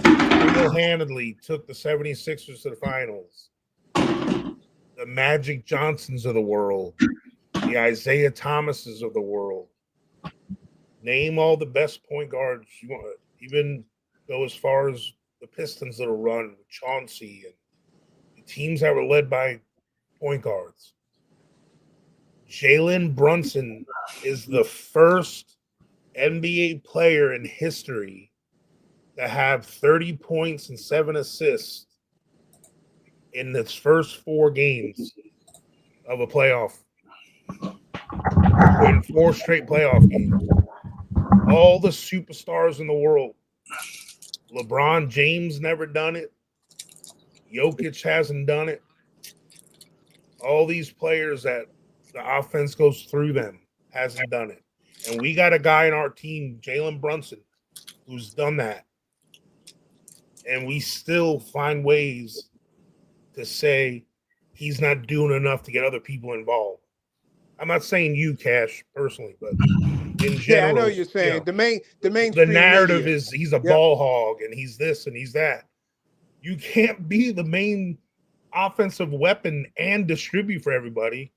single-handedly took the 76ers to the finals, the Magic Johnsons of the world, the Isaiah Thomases of the world. Name all the best point guards you want. Even go as far as the Pistons that'll run with Chauncey and the teams that were led by point guards. Jalen Brunson is the first NBA player in history to have 30 points and 7 assists in its first 4 games of a playoff. In 4 straight playoff games. All the superstars in the world. LeBron James never done it. Jokic hasn't done it. All these players that the offense goes through them hasn't done it. And we got a guy in our team, Jalen Brunson, who's done that. And we still find ways to say he's not doing enough to get other people involved. I'm not saying you, Cash, personally, but in general. Yeah, I know what you're saying. The mainstream narrative media is he's a ball hog and he's this and he's that. You can't be the main offensive weapon and distribute for everybody.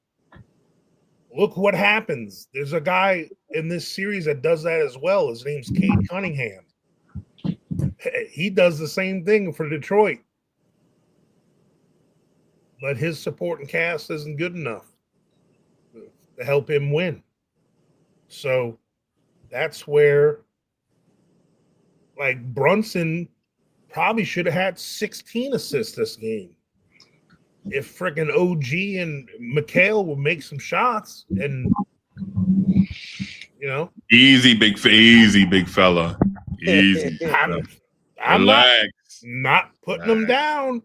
Look what happens. There's a guy in this series that does that as well. His name's Cade Cunningham. He does the same thing for Detroit. But his supporting cast isn't good enough to help him win. So that's where, like, Brunson probably should have had 16 assists this game. If freaking OG and Mikal would make some shots, and You know, Easy, big fella. Easy. I'm Relax. not putting them down.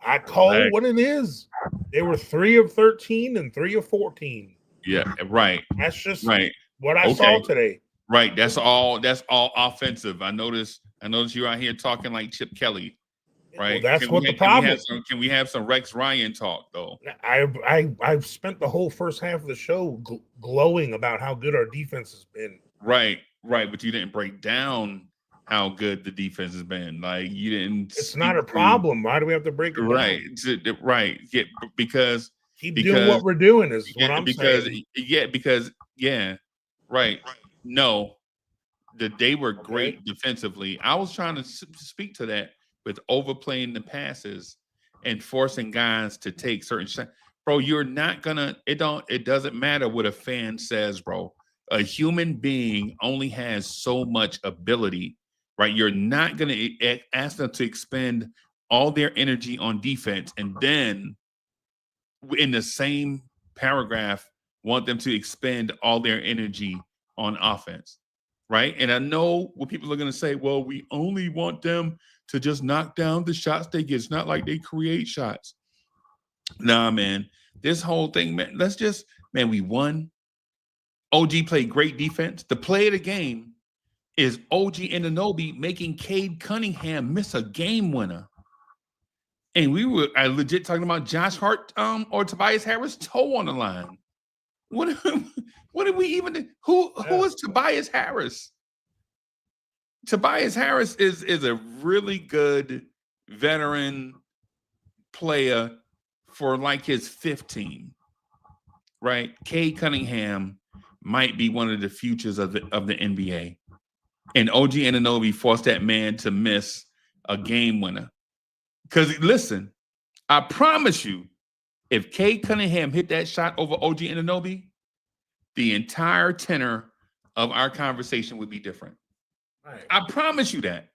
I call Relax. it what it is. They were 3 of 13 and 3 of 14. Yeah, right. That's just Right. what I saw today. Right. That's all offensive. I noticed you're out here talking like Chip Kelly. Right. Well, that's what the problem. Can we have some Rex Ryan talk though? I've spent the whole first half of the show glowing about how good our defense has been. Right. But you didn't break down how good the defense has been. Like you didn't. It's not a problem. Why do we have to break it down? Right. Yeah, because doing what we're doing is what I'm saying. Right. No, they were great defensively. I was trying to speak to that with overplaying the passes and forcing guys to take certain shots. Bro, you're not gonna. It doesn't matter what a fan says, bro. A human being only has so much ability, right? You're not gonna ask them to expend all their energy on defense and then in the same paragraph want them to expend all their energy on offense, right? And I know what people are going to say, well, we only want them to just knock down the shots they get. It's not like they create shots. Nah, man, this whole thing, man, we won. OG played great defense. The play of the game is OG Anunoby making Cade Cunningham miss a game winner. And we were legit talking about Josh Hart or Tobias Harris toe on the line. What did we even do? Who is Tobias Harris? Tobias Harris is a really good veteran player for like his 15, right? Cade Cunningham might be one of the futures of the NBA. And OG Anunoby forced that man to miss a game winner. Because listen, I promise you, if Cade Cunningham hit that shot over OG Anunoby, the entire tenor of our conversation would be different. Right. I promise you that.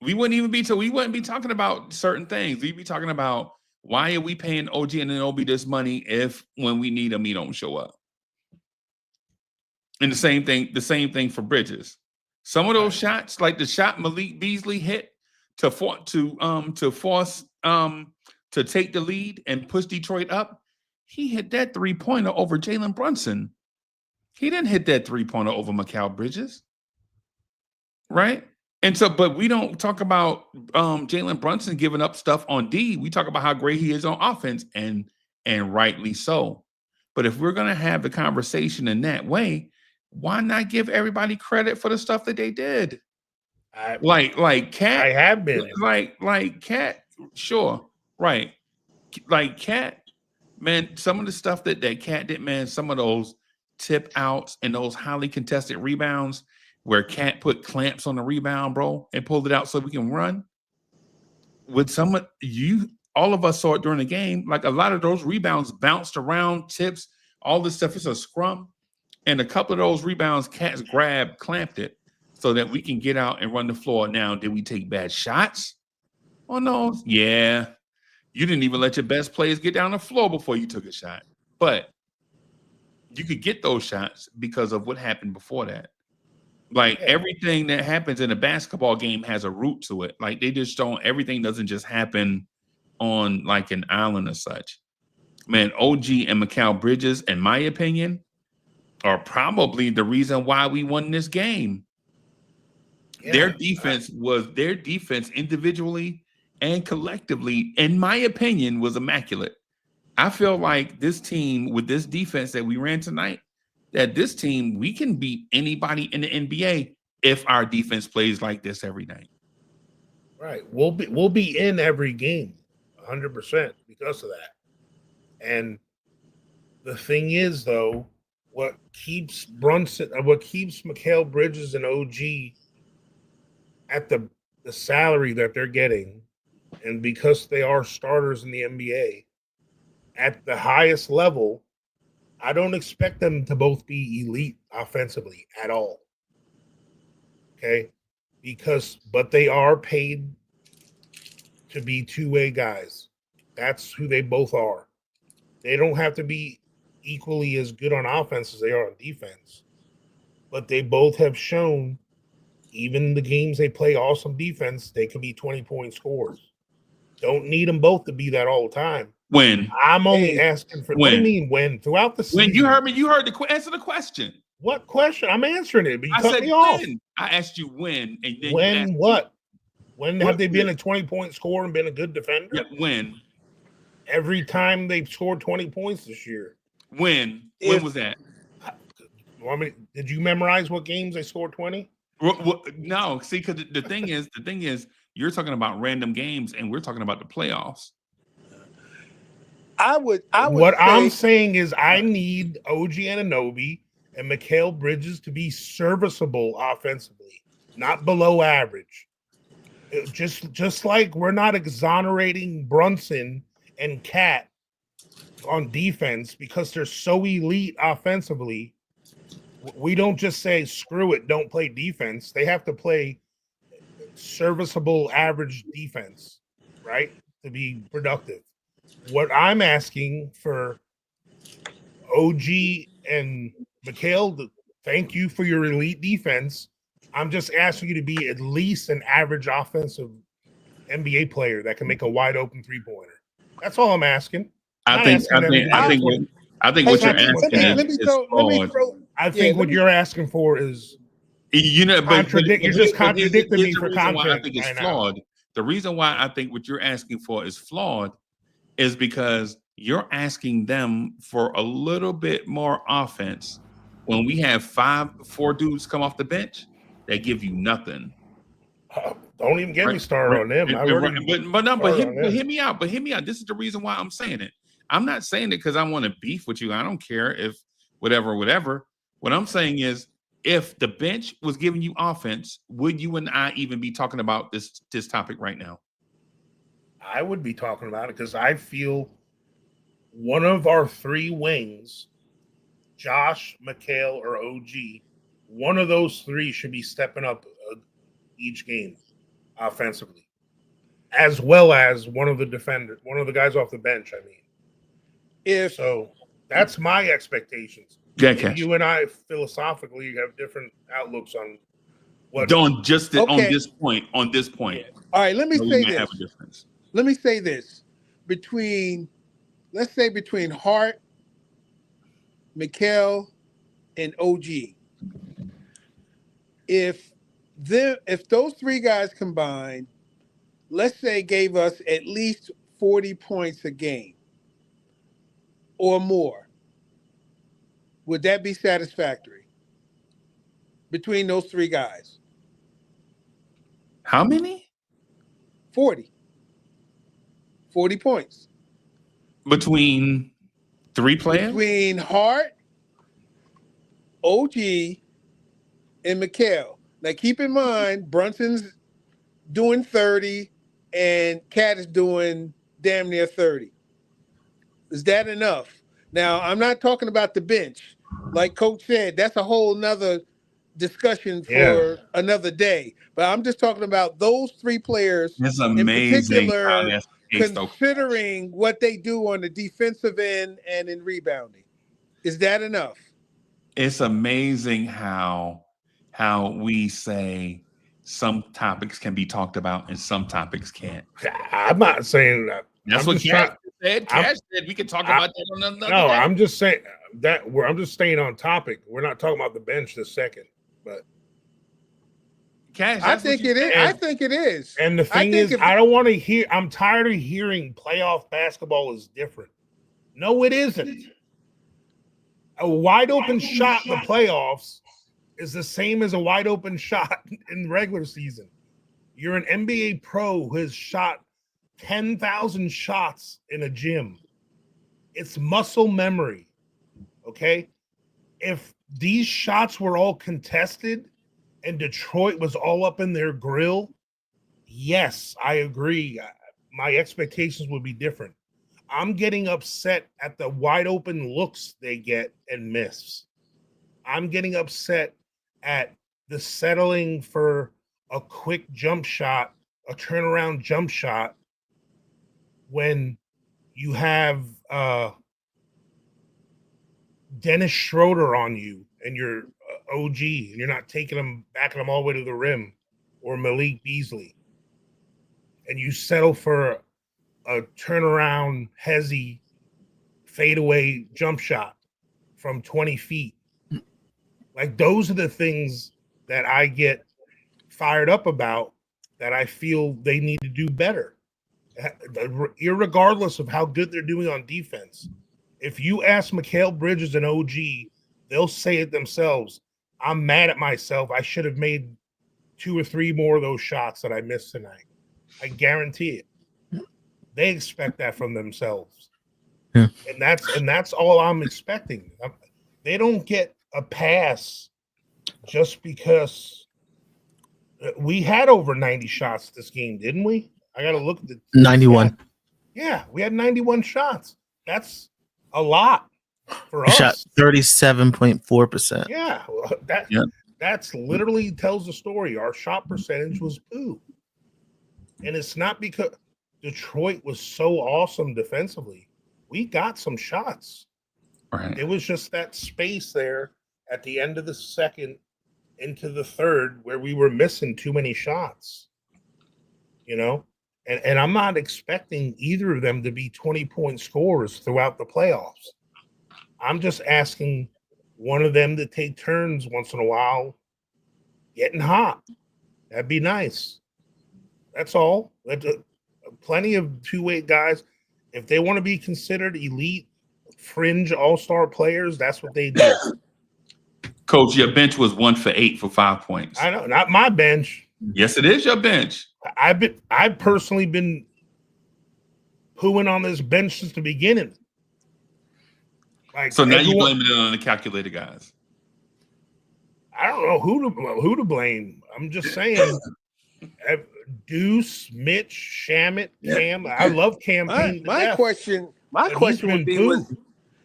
We wouldn't be talking about certain things. We'd be talking about why are we paying OG Anunoby this money if when we need him, he don't show up. And the same thing for Bridges. Some of those shots, like the shot Malik Beasley hit to take the lead and push Detroit up, he hit that 3-pointer over Jalen Brunson. He didn't hit that 3-pointer over Mikal Bridges. Right? And so, but we don't talk about Jalen Brunson giving up stuff on D. We talk about how great he is on offense, and rightly so. But if we're gonna have the conversation in that way, why not give everybody credit for the stuff that they did? Like Cat. I have been like Cat, sure, right. Like Cat, man, some of the stuff that Cat did, man, some of those tip outs and those highly contested rebounds where Cat put clamps on the rebound, bro, and pulled it out so we can run. With all of us saw it during the game, like a lot of those rebounds bounced around, tips, all this stuff. It's a scrum. And a couple of those rebounds, Cat's clamped it so that we can get out and run the floor. Now, did we take bad shots on those? Yeah. You didn't even let your best players get down the floor before you took a shot. But you could get those shots because of what happened before that. Like everything that happens in a basketball game has a root to it. Like everything doesn't just happen on like an island or such. Man, OG and Mikal Bridges, in my opinion, are probably the reason why we won this game. Yeah. Their defense individually and collectively, in my opinion, was immaculate. I feel like this team with this defense that we ran tonight, that this team, we can beat anybody in the NBA if our defense plays like this every night. Right. We'll be in every game 100% because of that. And the thing is, though, what keeps Mikal Bridges and OG at the salary that they're getting, and because they are starters in the NBA at the highest level, I don't expect them to both be elite offensively at all. Okay? But they are paid to be two-way guys. That's who they both are. They don't have to be equally as good on offense as they are on defense. but they both have shown, even the games they play awesome defense, they can be 20-point scores. Don't need them both to be that all the time. When? I'm only asking for. What do you mean when? Throughout the season. When you heard me, you heard answer the question. What question? I'm answering it, but you I cut said me off. when. I asked you when, and then when you asked what? me. When have they been a 20-point scorer and been a good defender? Yeah, when? Every time they've scored 20 points this year. When? When was that? Did you memorize what games they scored 20? No, see, because the thing is, you're talking about random games, and we're talking about the playoffs. I would I'm saying is I need OG Anunoby and Mikal Bridges to be serviceable offensively, not below average. Just like we're not exonerating Brunson and Cat on defense because they're so elite offensively. We don't just say screw it, don't play defense. They have to play serviceable average defense, right? To be productive. What I'm asking for OG and Mikal, thank you for your elite defense. I'm just asking you to be at least an average offensive NBA player that can make a wide open 3-pointer. That's all I'm asking. I think what you're asking what you're asking for is you're just contradicting me for content. I think it's flawed. The reason why I think what you're asking for is flawed is because you're asking them for a little bit more offense when we have 4 dudes come off the bench. They give you nothing. Don't even get me started on them. But hear me out. But hear me out. This is the reason why I'm saying it. I'm not saying it because I want to beef with you. I don't care if whatever. What I'm saying is, if the bench was giving you offense, would you and I even be talking about this topic right now? I would be talking about it because I feel one of our 3 wings, Josh, Mikal, or OG, one of those 3 should be stepping up each game offensively, as well as one of the guys off the bench. I mean, so that's my expectations. Yeah, you and I philosophically have different outlooks on what. On this point. All right, let me say this. Let me say this. Between Hart, Mikal, and OG, if those 3 guys combined, let's say gave us at least 40 points a game or more, would that be satisfactory between those 3 guys? How many? 40 points. Between 3 players? Between Hart, OG, and Mikal. Now keep in mind, Brunson's doing 30 and Cat is doing damn near 30. Is that enough? Now, I'm not talking about the bench. Like Coach said, that's a whole nother discussion for another day. But I'm just talking about those 3 players in particular, considering what they do on the defensive end and in rebounding. Is that enough? It's amazing how we say some topics can be talked about and some topics can't. I'm not saying that. That's what Cash said. Cash said we can talk about that on another day. I'm just saying that I'm just staying on topic. We're not talking about the bench this second, but Cash, I think it is. I think it is. And the thing is, I don't want to hear. I'm tired of hearing playoff basketball is different. No, it isn't. A wide open shot in the playoffs is the same as a wide open shot in the regular season. You're an NBA pro who has shot 10,000 shots in a gym. It's muscle memory. Okay. If these shots were all contested and Detroit was all up in their grill, yes, I agree. My expectations would be different. I'm getting upset at the wide open looks they get and miss. I'm getting upset at the settling for a quick jump shot, a turnaround jump shot, when you have Dennis Schroeder on you and you're OG and you're not backing them all the way to the rim, or Malik Beasley, and you settle for a turnaround, hezzy, fadeaway jump shot from 20 feet. Like, those are the things that I get fired up about, that I feel they need to do better. Irregardless of how good they're doing on defense. If you ask Mikal Bridges and OG, they'll say it themselves. I'm mad at myself. I should have made 2 or 3 more of those shots that I missed tonight. I guarantee it. They expect that from themselves. Yeah. And that's all I'm expecting. They don't get a pass just because we had over 90 shots this game, didn't we? I got to look at the 91. Yeah, we had 91 shots. That's a lot for us. Shot 37.4%. Yeah, that's literally tells the story. Our shot percentage was poo. And it's not because Detroit was so awesome defensively. We got some shots. Right. It was just that space there at the end of the second into the third where we were missing too many shots. You know? And I'm not expecting either of them to be 20-point scorers throughout the playoffs. I'm just asking one of them to take turns once in a while getting hot. That'd be nice. That's all. Plenty of two-way guys. If they want to be considered elite, fringe all-star players, that's what they do. Coach, your bench was 1 for 8 for 5 points. I know, not my bench. Yes, it is your bench. I've personally been pooing on this bench since the beginning. Like, so now you blame it on the calculated guys. I don't know who to blame. I'm just saying. Deuce, Mitch, Shamit, Cam. I love Cam. My question would be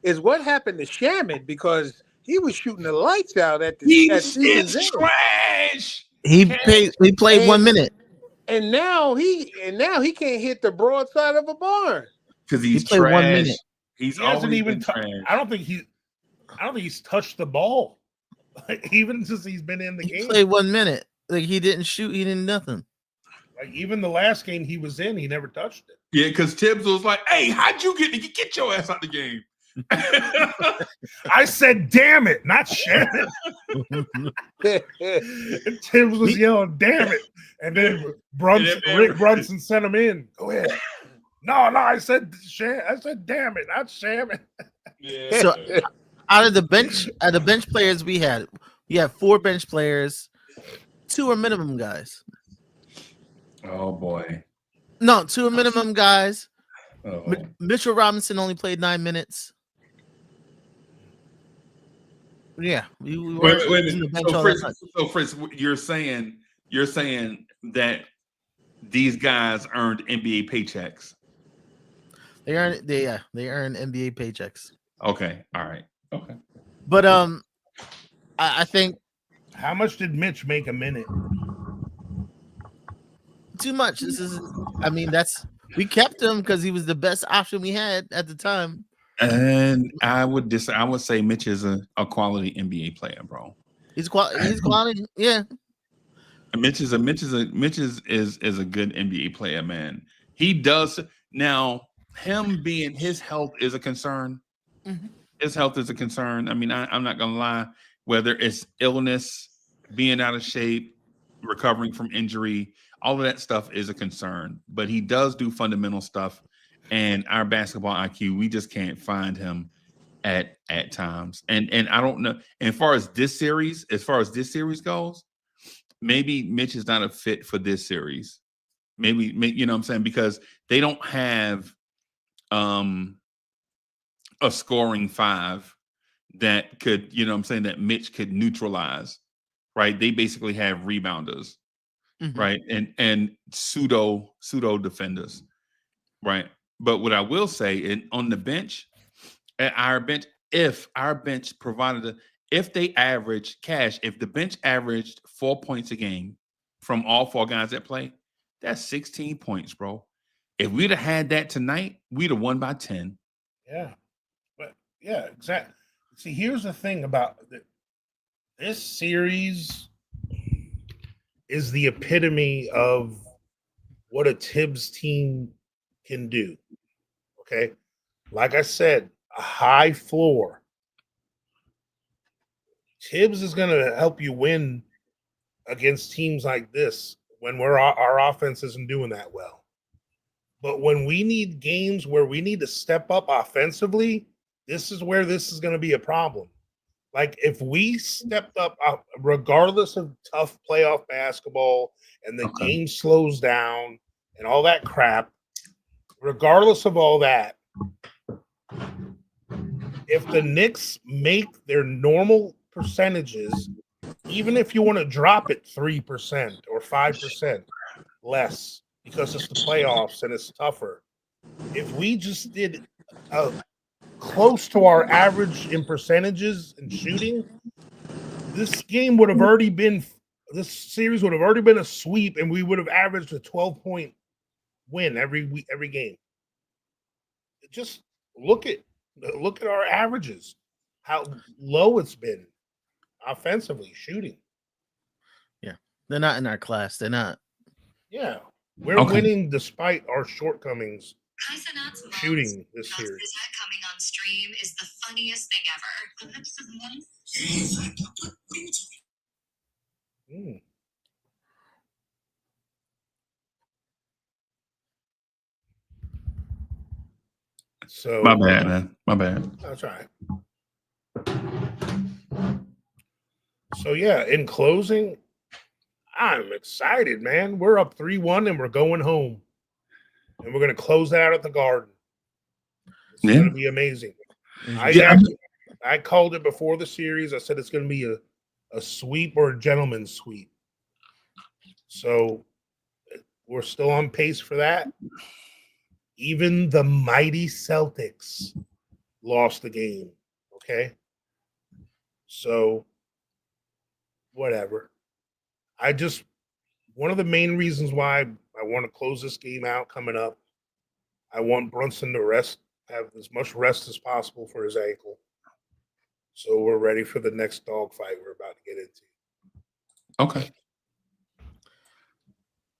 is what happened to Shamit, because he was shooting the lights out at season's end. Trash. He played 1 minute. And now he can't hit the broadside of a barn. Because he's played 1 minute. He hasn't even I don't think he's touched the ball. Even since he's been in the game. He played 1 minute. Like, he didn't shoot, he didn't nothing. Like, even the last game he was in, he never touched it. Yeah, because Tibs was like, "Hey, how'd you get your ass out the game?" I said, "Damn it, not shit." Tibs was yelling, "Damn it!" And then Rick Brunson sent him in. Go ahead. No, I said, "Damn it, not shamming." Yeah. So out of the bench players we had 4 bench players. 2 are minimum guys. Oh boy. No, 2 are minimum guys. Oh. Mitchell Robinson only played 9 minutes. Yeah, we wait a minute. So Fritz, you're saying that these guys earned NBA paychecks. They earn NBA paychecks. Okay, all right, okay. But I think. How much did Mitch make a minute? Too much. We kept him because he was the best option we had at the time. And I would say Mitch is a quality NBA player, bro. He's quality, yeah. Mitch is a good NBA player, man. He does now. Him being his health is a concern. Mm-hmm. His health is a concern. I mean, I'm not gonna lie. Whether it's illness, being out of shape, recovering from injury, all of that stuff is a concern. But he does do fundamental stuff, and our basketball IQ, we just can't find him at times. And I don't know. And as far as this series goes, maybe Mitch is not a fit for this series. Maybe you know what I'm saying, because they don't have a scoring 5 that could, you know what I'm saying, that Mitch could neutralize, right? They basically have rebounders, mm-hmm. right? And pseudo defenders, right? But what I will say, on the bench, at our bench, if our bench provided if the bench averaged 4 points a game from all 4 guys that play, that's 16 points, bro. If we'd have had that tonight, we'd have won by 10. Yeah. But yeah, exactly. See, here's the thing about This series is the epitome of what a Tibs team can do. Okay. Like I said, a high floor. Tibbs is going to help you win against teams like this when our offense isn't doing that well. But when we need games where we need to step up offensively, this is where this is going to be a problem. Like if we stepped up, regardless of tough playoff basketball and the game slows down and all that crap, regardless of all that, if the Knicks make their normal percentages, even if you want to drop it 3% or 5% less because it's the playoffs and it's tougher, if we just did close to our average in percentages and shooting, this series would have already been a sweep, and we would have averaged a 12-point win every game. Just look at our averages, how low it's been offensively shooting. Yeah, they're not in our class. They're not. Yeah, we're winning despite our shortcomings. Shooting this series. His head coming on stream is the funniest thing ever. So my bad, man. My bad. That's all right. So yeah, in closing, I'm excited, man. We're up 3-1 and we're going home. And we're going to close that out at the Garden. It's going to be amazing. I called it before the series. I said it's going to be a sweep or a gentleman's sweep. So we're still on pace for that. Even the mighty Celtics lost the game. Okay. So whatever. One of the main reasons why I want to close this game out coming up, I want Brunson to have as much rest as possible for his ankle. So we're ready for the next dogfight we're about to get into. Okay.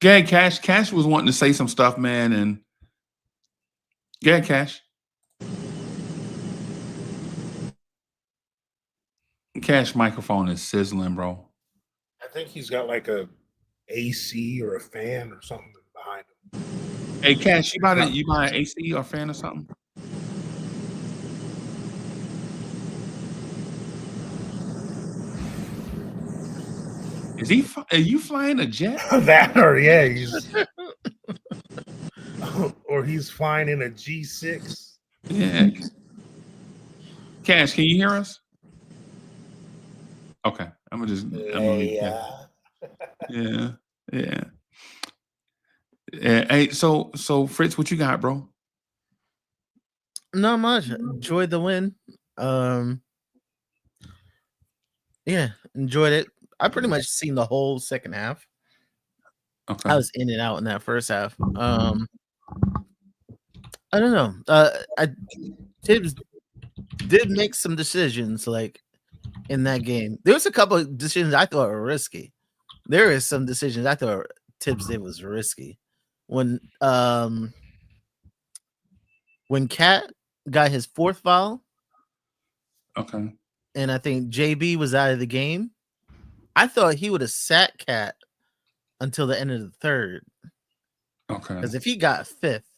Yeah, Cash. Cash was wanting to say some stuff, man, and yeah, Cash. Cash microphone is sizzling, bro. I think he's got like a AC or a fan or something behind him. Hey, Cash, you buy an AC or fan or something? Are you flying a jet? That or yeah, he's flying in a G6. Yeah. Cash, can you hear us? Okay, yeah. Hey, so Fritz, what you got, bro? Not much. Enjoyed the win. Yeah, enjoyed it. I pretty much seen the whole second half. Okay. I was in and out in that first half. I don't know. Tibs did make some decisions like in that game. There was a couple of decisions I thought were risky. There is some decisions I thought Tibs did was risky. When Cat got his fourth foul, okay, and I think JB was out of the game, I thought he would have sat Cat until the end of the third. Okay, because if he got fifth,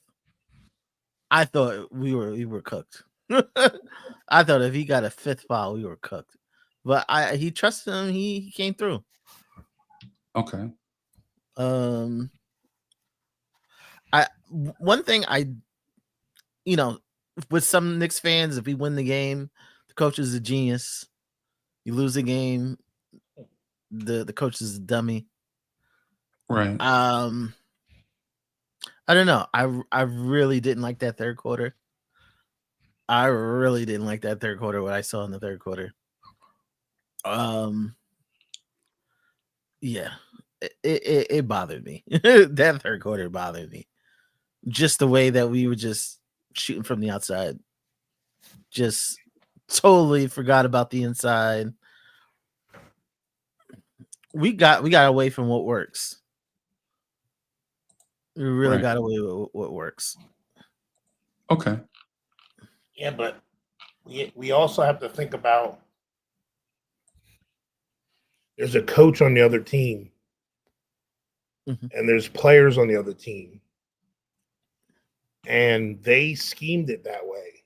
I thought we were cooked. I thought if he got a fifth foul, we were cooked. But he trusted him. He came through. Okay. One thing with some Knicks fans, if we win the game, the coach is a genius. You lose the game, the coach is a dummy. Right. I don't know. I really didn't like that third quarter. I really didn't like that third quarter, what I saw in the third quarter. Yeah. It bothered me. That third quarter bothered me. Just the way that we were just shooting from the outside. Just totally forgot about the inside. we got away from what works. We really Right. got away with what works. Okay. Yeah, but we also have to think about there's a coach on the other team, and there's players on the other team, and they schemed it that way.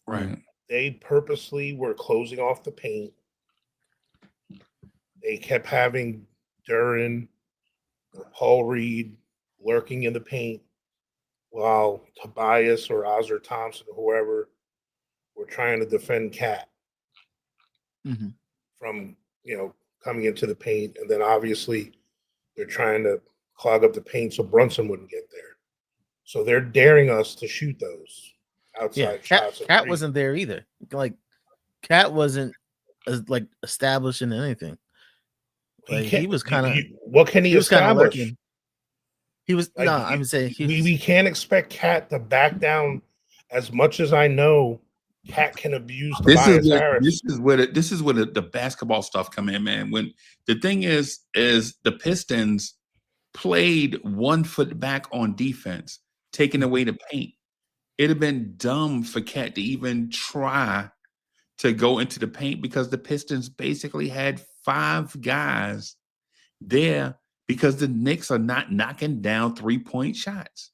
Right. They purposely were closing off the paint. They kept having Duran or Paul Reed lurking in the paint while Tobias or Ozzer Thompson or whoever were trying to defend Cat from, coming into the paint. And then obviously they're trying to clog up the paint so Brunson wouldn't get there. So they're daring us to shoot those outside shots. Cat wasn't there either. Like Cat wasn't establishing anything. Like he was kind of. What can he establish? He was I'm saying we can't expect Cat to back down. As much as I know, Cat can abuse Tobias Harris. This is where the basketball stuff come in, man. When the thing is the Pistons played 1 foot back on defense, taking away the paint. It'd have been dumb for Cat to even try to go into the paint because the Pistons basically had 5 guys there because the Knicks are not knocking down 3-point shots.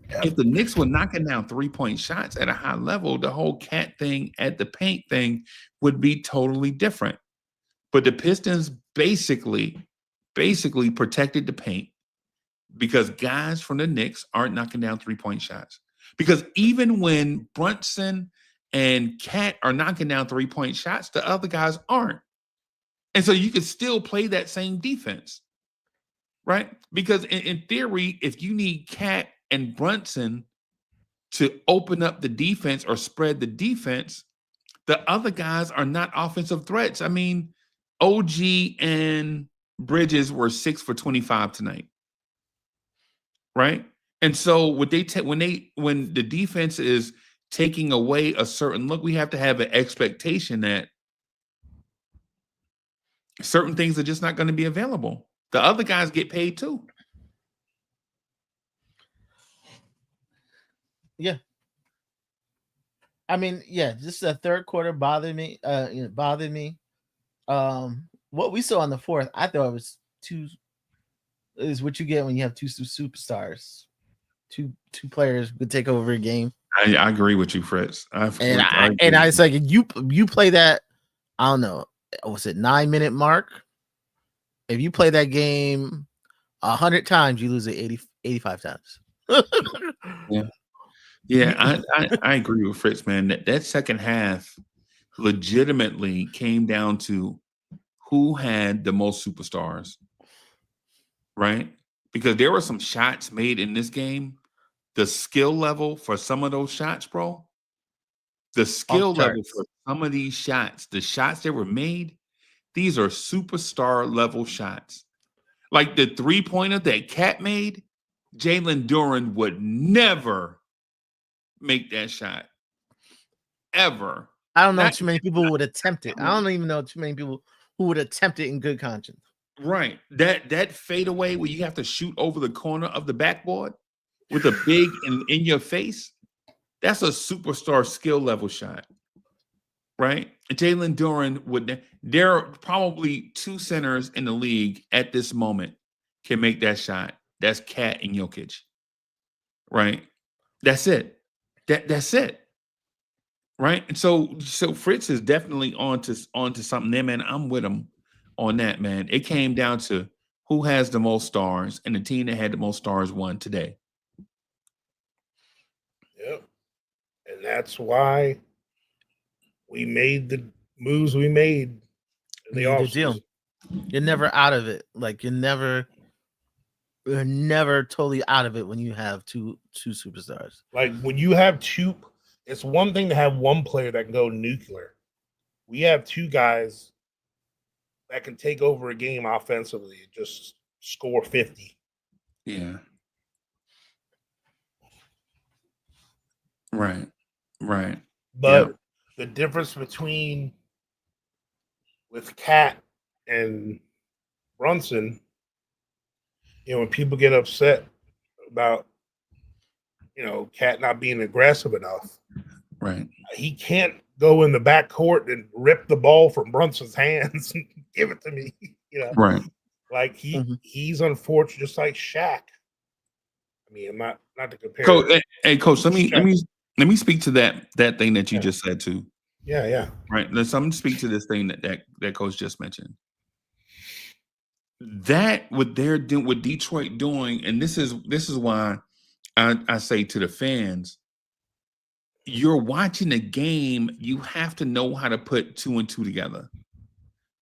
If the Knicks were knocking down 3-point shots at a high level, the whole Cat thing at the paint thing would be totally different. But the Pistons basically protected the paint because guys from the Knicks aren't knocking down 3-point shots. Because even when Brunson and Cat are knocking down 3-point shots, the other guys aren't. And so you could still play that same defense, right? Because in theory, if you need Cat and Brunson to open up the defense or spread the defense, the other guys are not offensive threats. I mean, OG and Bridges were 6 for 25 tonight, right? And so when the defense is taking away a certain look, we have to have an expectation that certain things are just not going to be available. The other guys get paid too. Yeah. I mean, just the third quarter bothered me. What we saw in the fourth, I thought it was is what you get when you have 2 superstars. Two players could take over a game. I agree with you, Fritz. I was like, you play that, I don't know, was it 9-minute mark? If you play that game 100 times, you lose it 85 times. I agree with Fritz, man. That second half legitimately came down to who had the most superstars, right? Because there were some shots made in this game. The skill level for some of those shots, bro, the skill level for some of these shots, the shots that were made, these are superstar level shots. Like the 3-pointer that Cat made, Jalen Duran would never make that shot. Ever. I don't know too many people would attempt it. I don't even know too many people who would attempt it in good conscience. Right. That fadeaway where you have to shoot over the corner of the backboard with a big in your face, that's a superstar skill level shot. Right? And Jalen Duran there are probably 2 centers in the league at this moment can make that shot. That's Cat and Jokic. Right? That's it. That's it. Right? And so Fritz is definitely onto something there, man. I'm with him on that, man. It came down to who has the most stars, and the team that had the most stars won today. Yep. And that's why we made the moves we made in the offseason. You're never out of it. Like you're never totally out of it when you have two superstars. Like when you have 2, it's one thing to have one player that can go nuclear. We have 2 guys that can take over a game offensively and just score 50. Yeah. Right. But the difference between with Cat and Brunson, when people get upset about, Cat not being aggressive enough, Right. he can't go in the back court and rip the ball from Brunson's hands and give it to me. Right. Like he's unfortunate, just like Shaq. I mean, I'm not to compare. Coach, hey, Coach, let me speak to that thing that you just said too. Yeah. Right. Let's speak to this thing that Coach just mentioned. That what they're doing, what Detroit doing, and this is why I say to the fans, you're watching a game, you have to know how to put 2 and 2 together.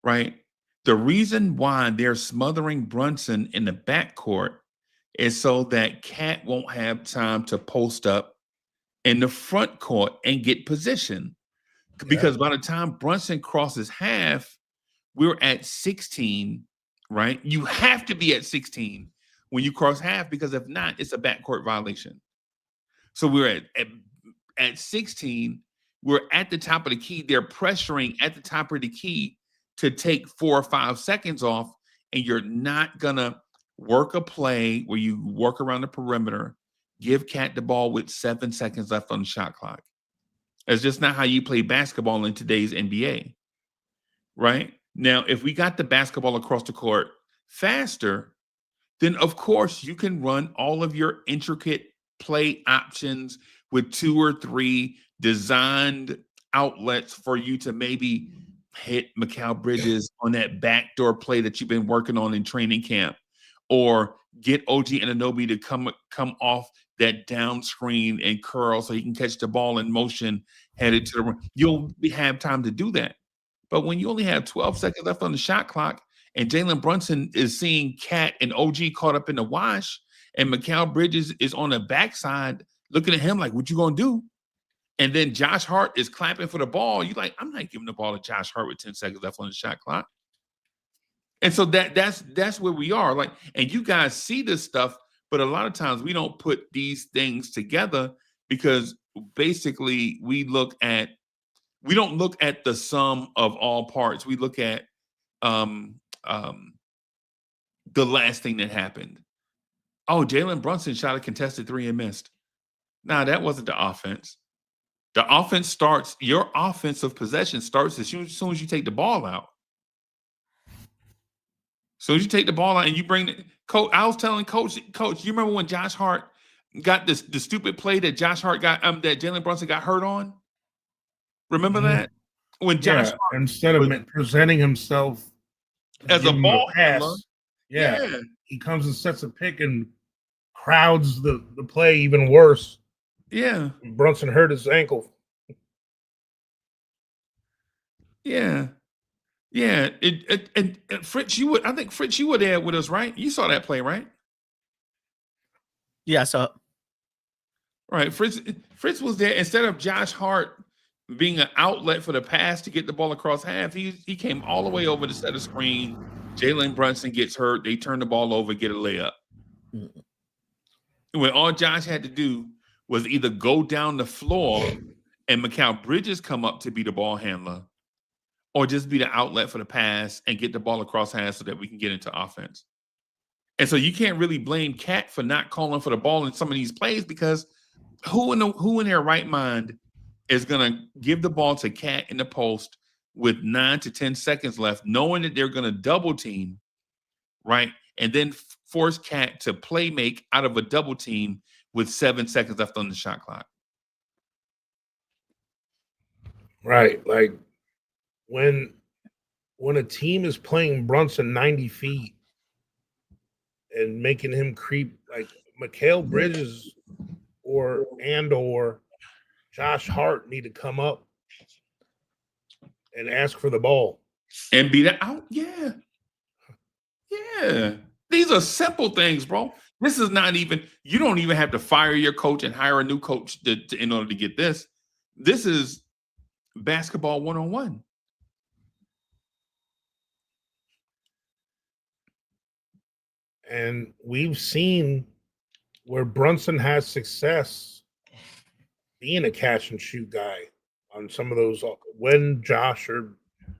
Right. The reason why they're smothering Brunson in the backcourt is so that Cat won't have time to post up in the front court and get position. Because by the time Brunson crosses half, we're at 16, right? You have to be at 16 when you cross half, because if not, it's a backcourt violation. So we're at 16, we're at the top of the key. They're pressuring at the top of the key to take 4 or 5 seconds off, and you're not gonna work a play where you work around the perimeter, give Cat the ball with 7 seconds left on the shot clock. It's just not how you play basketball in today's NBA, right? Now, if we got the basketball across the court faster, then of course you can run all of your intricate play options with 2 or 3 designed outlets for you to maybe hit Mikal Bridges on that backdoor play that you've been working on in training camp, or get OG Anunoby to come off that down screen and curl so he can catch the ball in motion headed to the rim. You'll have time to do that. But when you only have 12 seconds left on the shot clock and Jalen Brunson is seeing Cat and OG caught up in the wash, and Mikal Bridges is on the backside looking at him like, what you going to do? And then Josh Hart is clapping for the ball. You're like, I'm not giving the ball to Josh Hart with 10 seconds left on the shot clock. And so that's where we are. Like, and you guys see this stuff, but a lot of times we don't put these things together because basically we don't look at the sum of all parts. We look at the last thing that happened. Oh, Jalen Brunson shot a contested 3 and missed. Nah, that wasn't the offense. The offense starts, your offensive possession starts as soon as you take the ball out. So as you take the ball out and you bring the coach, I was telling coach, you remember when Josh Hart got the stupid play that Josh Hart got, that Jalen Brunson got hurt on? Remember that? When Josh Hart, instead of presenting himself as a ball handler, he comes and sets a pick and crowds the play even worse. Yeah. Brunson hurt his ankle. Yeah. Yeah. And Fritz, I think Fritz, you were there with us, right? You saw that play, right? Yeah, I saw it. Right. Fritz was there. Instead of Josh Hart being an outlet for the pass to get the ball across half, he came all the way over to set a screen. Jalen Brunson gets hurt. They turn the ball over, get a layup. When all Josh had to do was either go down the floor and Mikal Bridges come up to be the ball handler, or just be the outlet for the pass and get the ball across half so that we can get into offense. And so you can't really blame Cat for not calling for the ball in some of these plays, because who in their right mind is going to give the ball to Cat in the post with 9 to 10 seconds left, knowing that they're going to double team, right? And then force Cat to play make out of a double team with 7 seconds left on the shot clock. Right. Like when a team is playing Brunson 90 feet and making him creep, like Mikal Bridges or Josh Hart need to come up and ask for the ball. And beat it out? Yeah. Yeah. These are simple things, bro. This is not even, you don't even have to fire your coach and hire a new coach in order to get this. This is basketball 101. And we've seen where Brunson has success being a catch and shoot guy on some of those when Josh or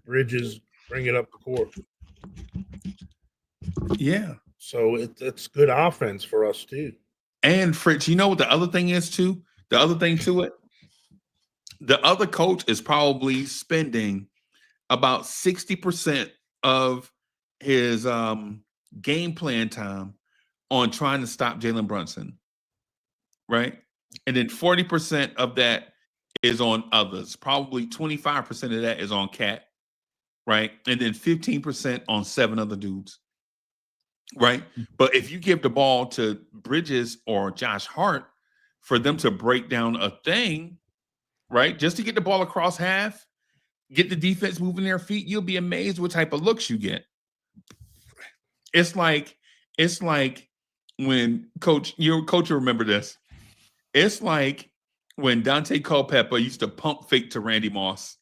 Bridges bring it up the court. Yeah. So it's good offense for us too. And Fritz, you know what the other thing is too? The other thing to it, the other coach is probably spending about 60% of his game plan time on trying to stop Jalen Brunson, right? And then 40% of that is on others. Probably 25% of that is on Cat, right? And then 15% on 7 other dudes, right? But if you give the ball to Bridges or Josh Hart for them to break down a thing, right? Just to get the ball across half, get the defense moving their feet, you'll be amazed what type of looks you get. It's like when coach will remember this. It's like when Dante Culpepper used to pump fake to Randy Moss.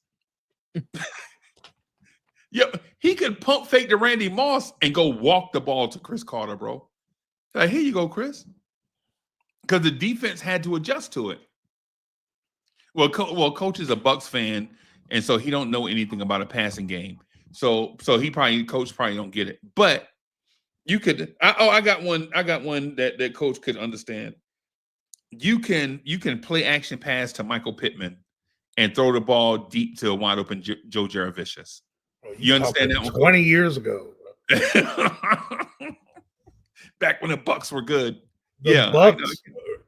Yep, he could pump fake to Randy Moss and go walk the ball to Chris Carter, bro. Like, here you go, Chris. Because the defense had to adjust to it. Well, coach is a Bucks fan, and so he don't know anything about a passing game. So coach probably don't get it. But you could. I got one that coach could understand. You can play action pass to Michael Pittman and throw the ball deep to a wide open Joe Jaravicious. Oh, You understand that one? 20 years ago. Back when the Bucks were good. The Bucks,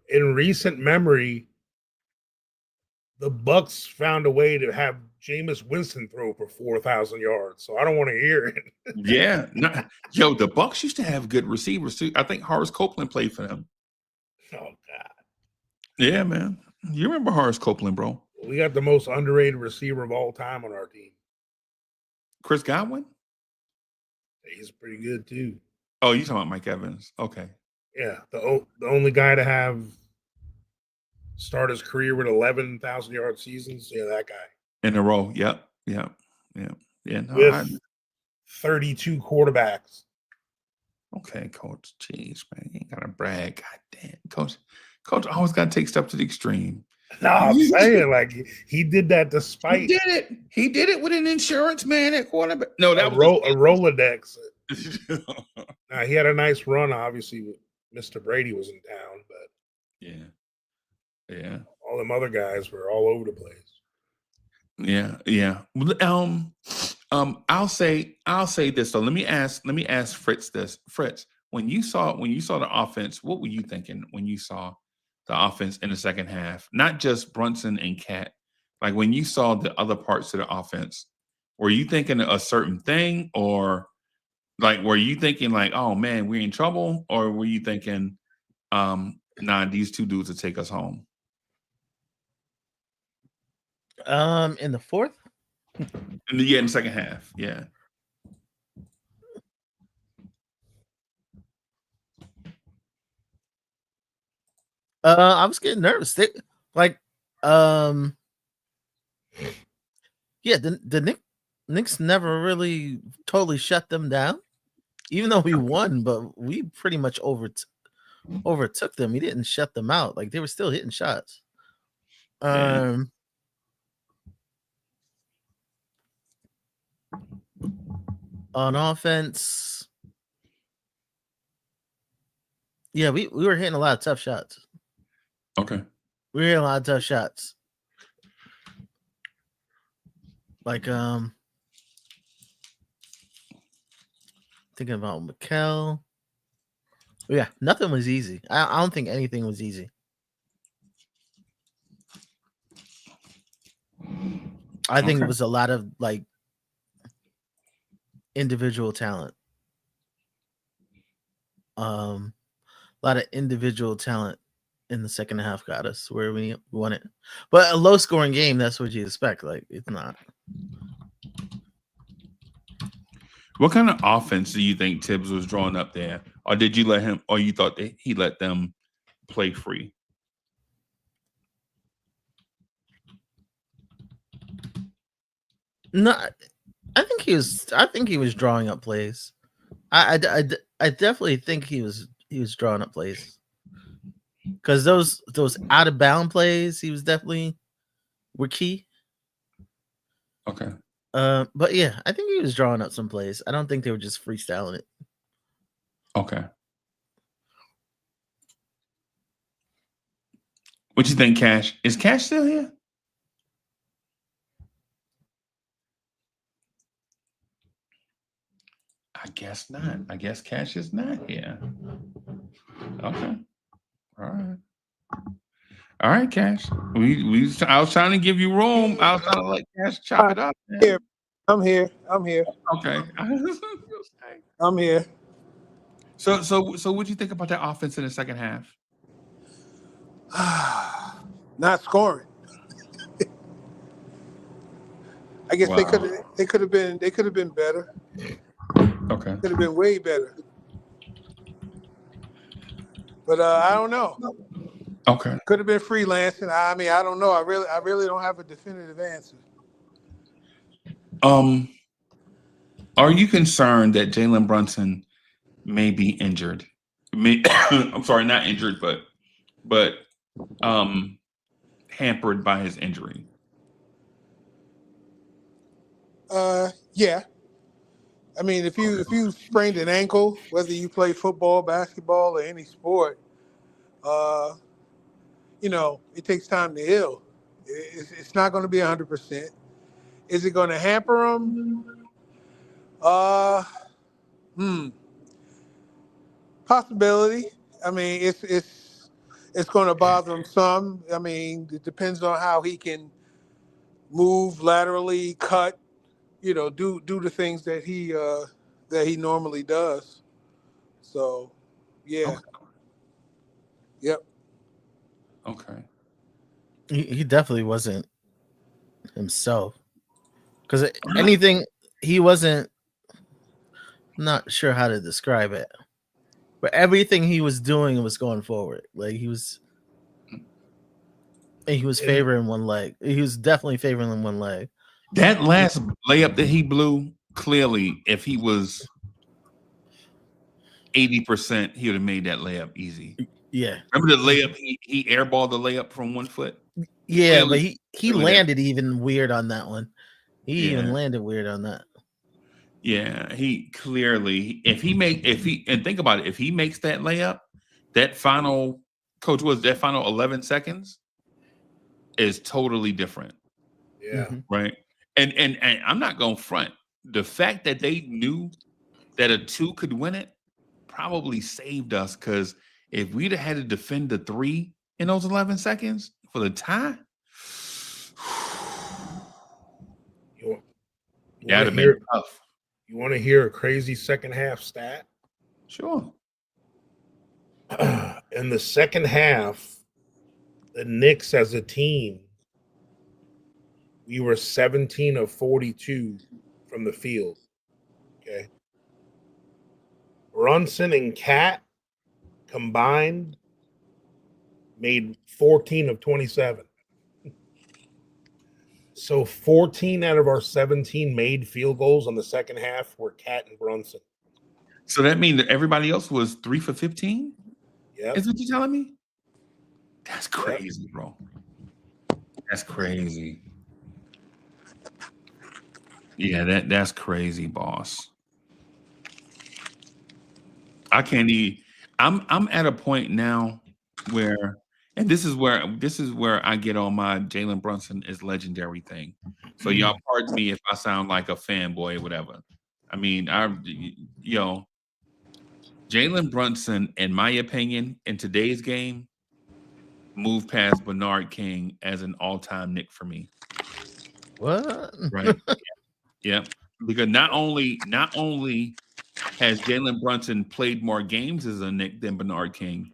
in recent memory, the Bucks found a way to have Jameis Winston throw for 4,000 yards. So I don't want to hear it. Yeah. The Bucks used to have good receivers too. I think Horace Copeland played for them. Oh, God. Yeah, man. You remember Horace Copeland, bro? We got the most underrated receiver of all time on our team. Chris Godwin? He's pretty good too. Oh, you talking about Mike Evans? Okay. Yeah, the only guy to have start his career with 11,000-yard seasons. Yeah, that guy. In a row. Yep. No, with 32 quarterbacks. Okay, Coach. Jeez, man, you ain't gotta brag. God damn, Coach always gotta take stuff to the extreme. No, I'm saying like he did that despite. He did it with an insurance man at quarterback. No, that was a Rolodex. Now he had a nice run. Obviously, Mr. Brady was in town, but yeah, all them other guys were all over the place. Yeah. I'll say this though. Let me ask Fritz this. Fritz, when you saw the offense, what were you thinking when you saw the offense in the second half? Not just Brunson and Cat. Like when you saw the other parts of the offense, were you thinking a certain thing, or like were you thinking like, oh man, we're in trouble, or were you thinking, nah, these two dudes will take us home? In the fourth? In the second half, yeah. I was getting nervous. The Knicks never really totally shut them down, even though we won, but we pretty much overtook them. We didn't shut them out. Like they were still hitting shots. On offense, yeah, we were hitting a lot of tough shots. Okay. We were hitting a lot of tough shots. Like thinking about Mikal. Yeah, nothing was easy. I don't think anything was easy. I think it was a lot of like individual talent. A lot of individual talent in the second half got us where we won it. But a low scoring game, that's what you expect. Like it's not. What kind of offense do you think Tibs was drawing up there? Or did you let him, or you thought that he let them play free? No, I think he was drawing up plays. I definitely think he was drawing up plays. Because those out of bound plays, he was definitely were key. Okay. But yeah, I think he was drawing up some plays. I don't think they were just freestyling it. Okay. What you think, Cash? Is Cash still here? I guess not. I guess Cash is not here. Okay. All right. All right, Cash. I was trying to give you room. I was trying to let Cash chop it up. Man. Here. I'm here. Okay. I'm here. So what do you think about that offense in the second half? Not scoring. I guess Wow. they could have been better. Okay. Could have been way better. But I don't know. Okay. Could have been freelancing. I mean, I don't know. I really don't have a definitive answer. Are you concerned that Jalen Brunson may be injured? I'm sorry, not injured, but hampered by his injury. Yeah. I mean, if you sprained an ankle, whether you play football, basketball, or any sport, it takes time to heal. It's not going to be 100%. Is it going to hamper him? Possibility. I mean, it's going to bother him some. I mean, it depends on how he can move laterally, cut, do the things that he normally does. So, yeah. Okay. Yep. Okay. He definitely wasn't himself. Because anything, he wasn't, not sure how to describe it. But everything he was doing was going forward. Like he was favoring one leg. He was definitely favoring one leg. That last layup that he blew, clearly, if he was 80%, he would have made that layup easy. Yeah. Remember the layup? He airballed the layup from 1 foot. Yeah, Clearly, but he landed even weird on that one. He even landed weird on that. Yeah, he clearly, and think about it, if he makes that layup, that final 11 seconds is totally different. Yeah. Right. And I'm not going to front. The fact that they knew that a 2 could win it probably saved us, because if we'd have had to defend the 3 in those 11 seconds for the tie, that'd have been tough. You want to hear a crazy second half stat? Sure. In the second half, the Knicks as a team, we were 17 of 42 from the field. Okay. Brunson and Cat combined made 14 of 27. So 14 out of our 17 made field goals on the second half were Cat and Brunson. So that means that everybody else was 3 for 15? Yeah. Is what you telling me? That's crazy, bro. That's crazy. Yeah, that's crazy, boss. I can't even. I'm at a point now where, and this is where I get on my Jalen Brunson is legendary thing. So y'all pardon me if I sound like a fanboy or whatever. I mean, Jalen Brunson, in my opinion, in today's game, moved past Bernard King as an all-time Knick for me. What? Right. Yeah. Because not only has Jalen Brunson played more games as a Knick than Bernard King,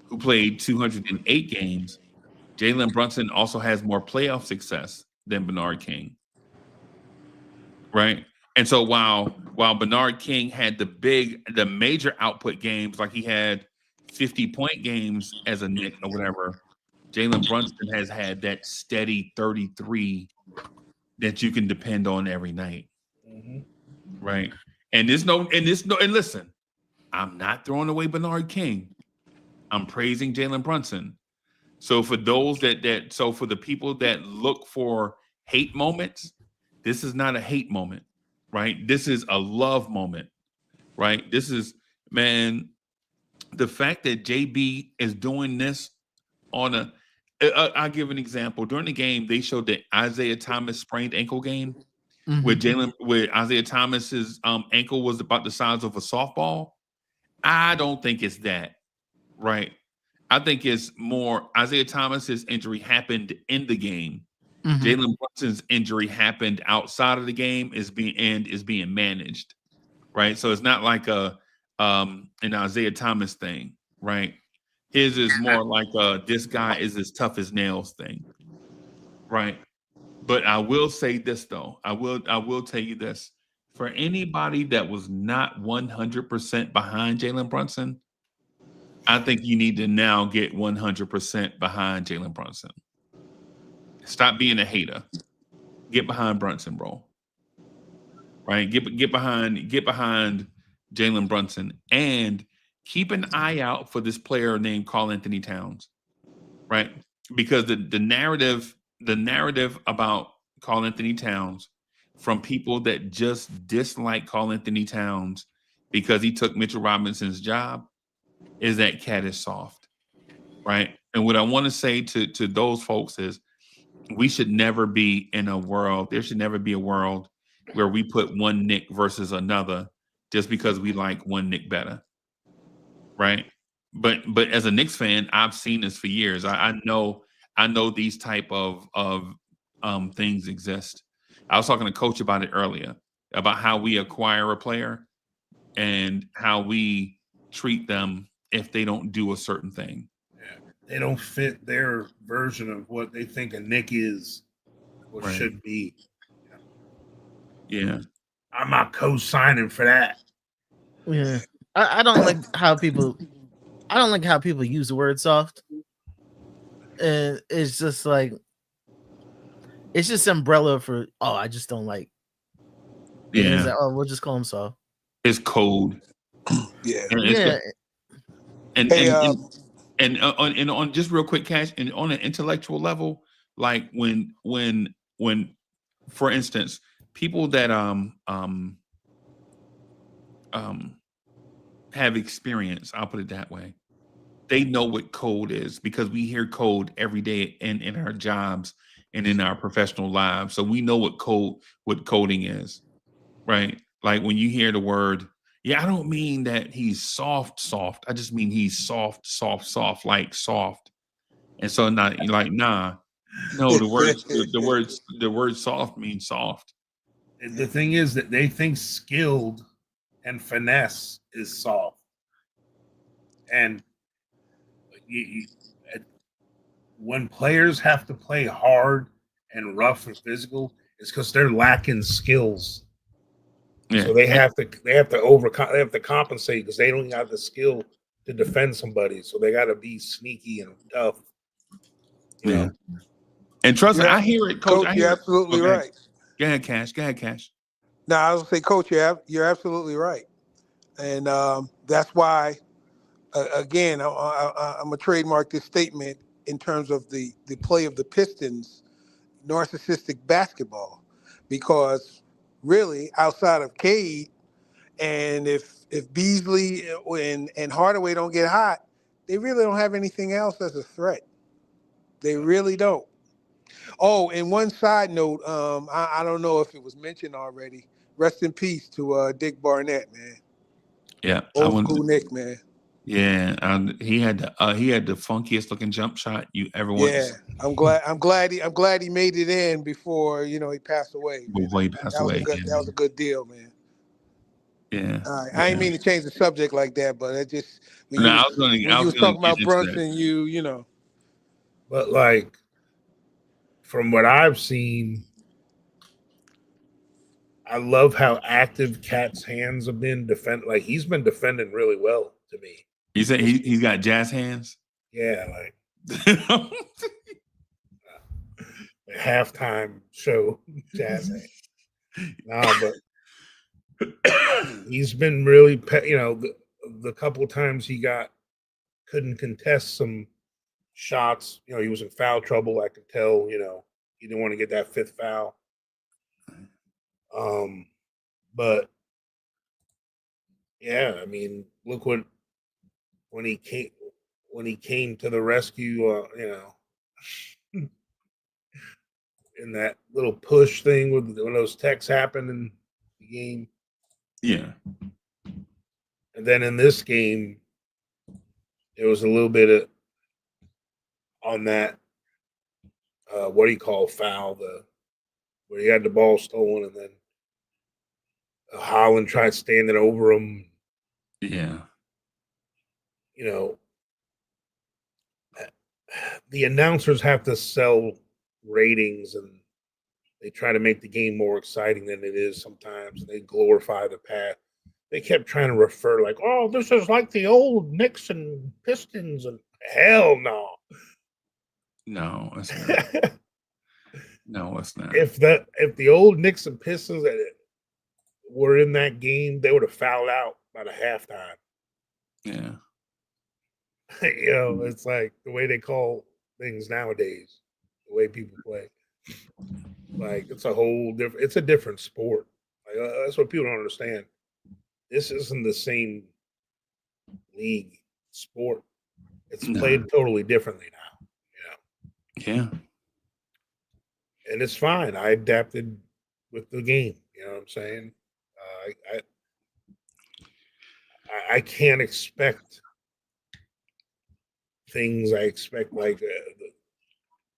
who played 208 games, Jalen Brunson also has more playoff success than Bernard King. Right. And so while Bernard King had the major output games, like he had 50-point games as a Knick or whatever, Jalen Brunson has had that steady 33 that you can depend on every night. Mm-hmm. Right. And listen, I'm not throwing away Bernard King. I'm praising Jalen Brunson. So for those for the people that look for hate moments, this is not a hate moment, right? This is a love moment, right? This is man, the fact that JB is doing this on a, I'll give an example. During the game, they showed that Isaiah Thomas sprained ankle game where Isaiah Thomas's ankle was about the size of a softball. I don't think it's that, right? I think it's more Isaiah Thomas's injury happened in the game. Jalen Brunson's injury happened outside of the game is being managed, right? So it's not like an Isaiah Thomas thing, right? His is more like this guy is as tough as nails thing, right? But I will say this though. I will tell you this. For anybody that was not 100% behind Jalen Brunson, I think you need to now get 100% behind Jalen Brunson. Stop being a hater. Get behind Brunson, bro. Right? Get behind Jalen Brunson and keep an eye out for this player named Karl Anthony Towns. Right? Because the narrative about Karl Anthony Towns from people that just dislike Karl Anthony Towns because he took Mitchell Robinson's job is that cat is soft, right? And what I want to say to those folks is we should never be in a world, there should never be a world where we put one Knick versus another just because we like one Knick better, right? But as a Knicks fan, I've seen this for years. I know these type of things exist. I was talking to Coach about it earlier, about how we acquire a player and how we treat them if they don't do a certain thing. Yeah. They don't fit their version of what they think a Knick is or should be. Yeah. I'm not co-signing for that. Yeah. I don't like how people use the word soft. And it's just like it's just umbrella for I just don't like. Yeah. Like, we'll just call him soft. It's cold. Yeah. And Hey, and on just real quick, Cash, and on an intellectual level, like when for instance, people that have experience, I'll put it that way, they know what code is because we hear code every day in our jobs and in our professional lives. So we know what coding is, right? Like when you hear the word, I don't mean that he's soft. I just mean he's soft, like soft. And so not like, nah, no, the word soft means soft. The thing is that they think skilled and finesse is soft. And when players have to play hard and rough and physical, it's because they're lacking skills. Yeah. So they have to compensate because they don't have the skill to defend somebody. So they got to be sneaky and tough. You know? And trust me, I hear it, Coach. You're absolutely right. Go ahead, Cash. No, I was gonna say, Coach, you're absolutely right, and that's why. Again, I'm gonna trademark this statement in terms of the play of the Pistons, narcissistic basketball, because really outside of Cade, and if Beasley and Hardaway don't get hot, they really don't have anything else as a threat. They really don't. Oh, and one side note, I don't know if it was mentioned already. Rest in peace to Dick Barnett, man. Yeah, old school Knick, man. Yeah, he had the funkiest looking jump shot you ever want. Yeah, I'm glad he made it in before he passed away. Man. Before he passed away, that was a good deal, man. Yeah. All right. I ain't mean to change the subject like that, but it just when you was talking about Brunson, you know. But like from what I've seen, I love how active Cat's hands have been like he's been defending really well to me. You say he's got jazz hands? Yeah, like halftime show jazz hands. Nah, but he's been really, the couple of times he couldn't contest some shots. He was in foul trouble. I could tell, he didn't want to get that fifth foul. But Yeah, I mean, look what when he came to the rescue. In that little push thing when those techs happened in the game, Yeah. and then in this game, there was a little bit of on that. What do you call foul? Where he had the ball stolen, and then Holland tried standing over him. Yeah. You know, the announcers have to sell ratings, and they try to make the game more exciting than it is sometimes. They glorify the past. They kept trying to refer like, "Oh, this is like the old Knicks and Pistons," and hell no. No, it's not. No, it's not. If the old Knicks and Pistons were in that game, they would have fouled out by the halftime. Yeah. It's like the way they call things nowadays, the way people play. Like it's a different sport. Like that's what people don't understand. This isn't the same league sport. It's played totally differently now. Yeah. And it's fine. I adapted with the game. You know what I'm saying? I can't expect things I expect. Like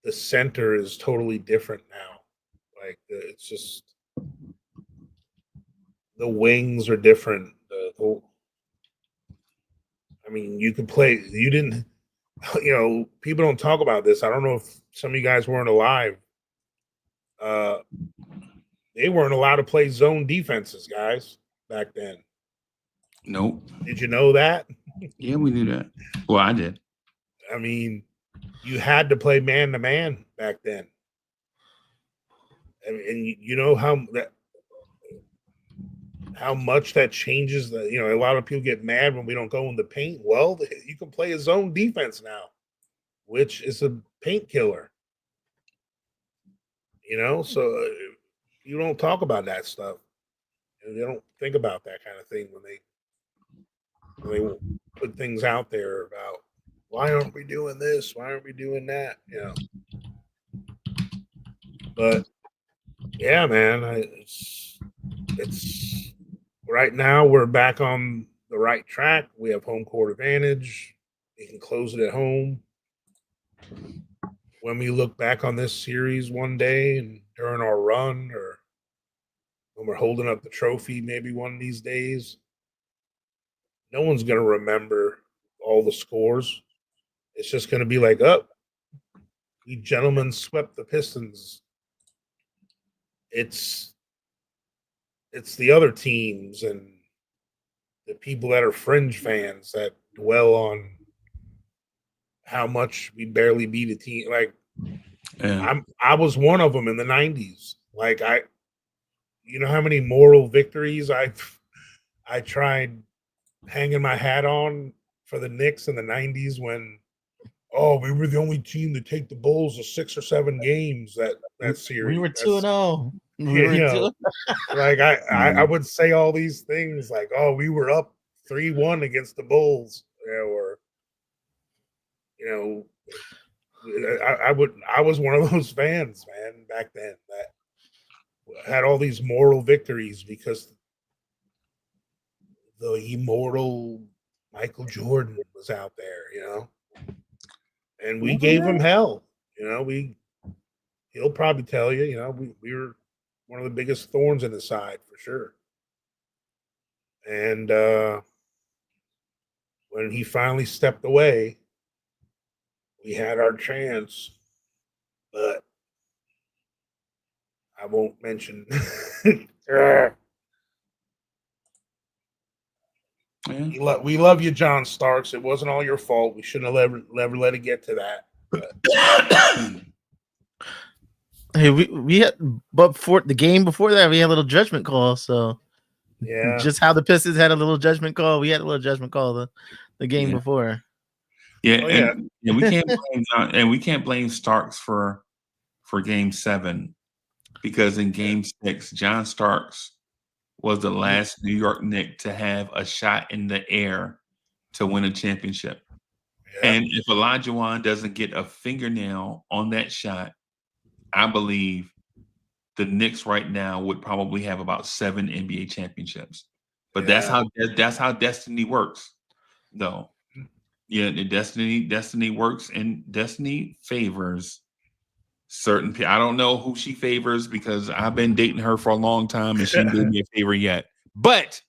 the center is totally different now. Like it's just the wings are different. I mean, you could play. You didn't. People don't talk about this. I don't know if some of you guys weren't alive. They weren't allowed to play zone defenses, guys, back then. Nope. Did you know that? Yeah, we knew that. Well, I did. I mean, you had to play man to man back then. And you know how much that changes. A lot of people get mad when we don't go in the paint. Well, you can play a zone defense now, which is a paint killer. So you don't talk about that stuff. They don't think about that kind of thing when they put things out there about why aren't we doing this? Why aren't we doing that? But yeah, man, it's right now we're back on the right track. We have home court advantage. We can close it at home. When we look back on this series one day and during our run, or when we're holding up the trophy, maybe one of these days, no one's going to remember all the scores. It's just going to be like, we gentlemen swept the Pistons. It's the other teams and the people that are fringe fans that dwell on how much we barely beat a team. Like, I was one of them in the 90s. Like, you know how many moral victories I tried hanging my hat on for the Knicks in the 90s when, we were the only team to take the Bulls to 6 or 7 games that series. We were 2-0. Like I would say all these things like, we were up 3-1 against the Bulls, or I was one of those fans, man, back then that had all these moral victories because the immortal Michael Jordan was out there, and we gave him hell. He'll probably tell you, we were one of the biggest thorns in his side for sure. And when he finally stepped away, we had our chance, but I won't mention. We love you, John Starks. It wasn't all your fault. We shouldn't have ever let it get to that. Hey, we had, but for the game before that, we had a little judgment call. So yeah, just how the Pistons had a little judgment call, we had a little judgment call the game before. Yeah, we can't blame Starks for Game 7 because in Game 6, John Starks was the last New York Knicks to have a shot in the air to win a championship. Yeah. And if Olajuwon doesn't get a fingernail on that shot, I believe the Knicks right now would probably have about 7 NBA championships. But that's how destiny works, though. Yeah, the destiny works, and destiny favors certain people. I don't know who she favors because I've been dating her for a long time and she didn't do me a favor yet. But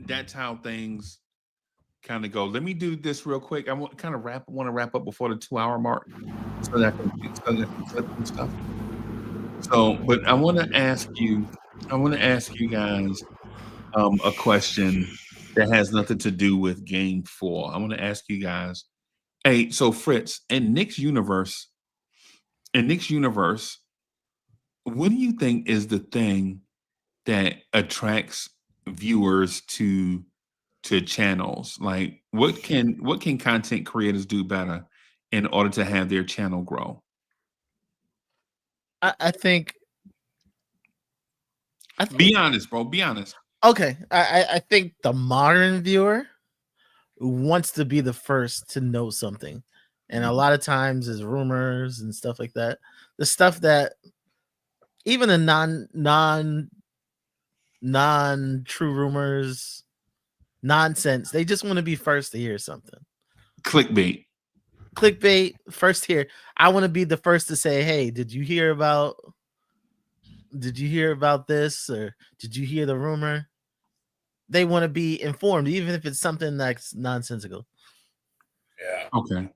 that's how things kind of go. Let me do this real quick. I want to wrap up before the 2-hour mark so that I can clip some stuff. So, but I want to ask you guys a question that has nothing to do with Game 4. I want to ask you guys. Hey, so Fritz, in Knicks universe, what do you think is the thing that attracts viewers to channels? Like, what can content creators do better in order to have their channel grow? I think. Be honest, bro. Be honest. Okay, I think the modern viewer wants to be the first to know something, and a lot of times is rumors and stuff like that. The stuff that even the non true rumors, nonsense. They just want to be first to hear something. Clickbait, first here. I want to be the first to say, "Hey, did you hear about this, or did you hear the rumor?" They want to be informed, even if it's something that's nonsensical. Yeah. Okay.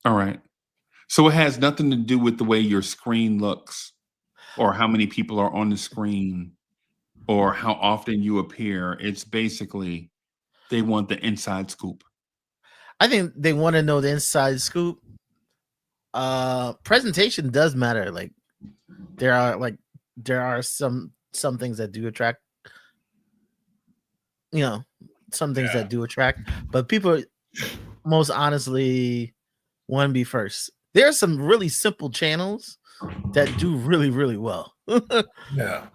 All right. So it has nothing to do with the way your screen looks, or how many people are on the screen, or how often you appear. It's basically they want the inside scoop. I think they want to know the inside scoop. Presentation does matter. Like there are some things that do attract, some things that do attract, but people most honestly want to be first. There are some really simple channels that do really, really well. Yeah.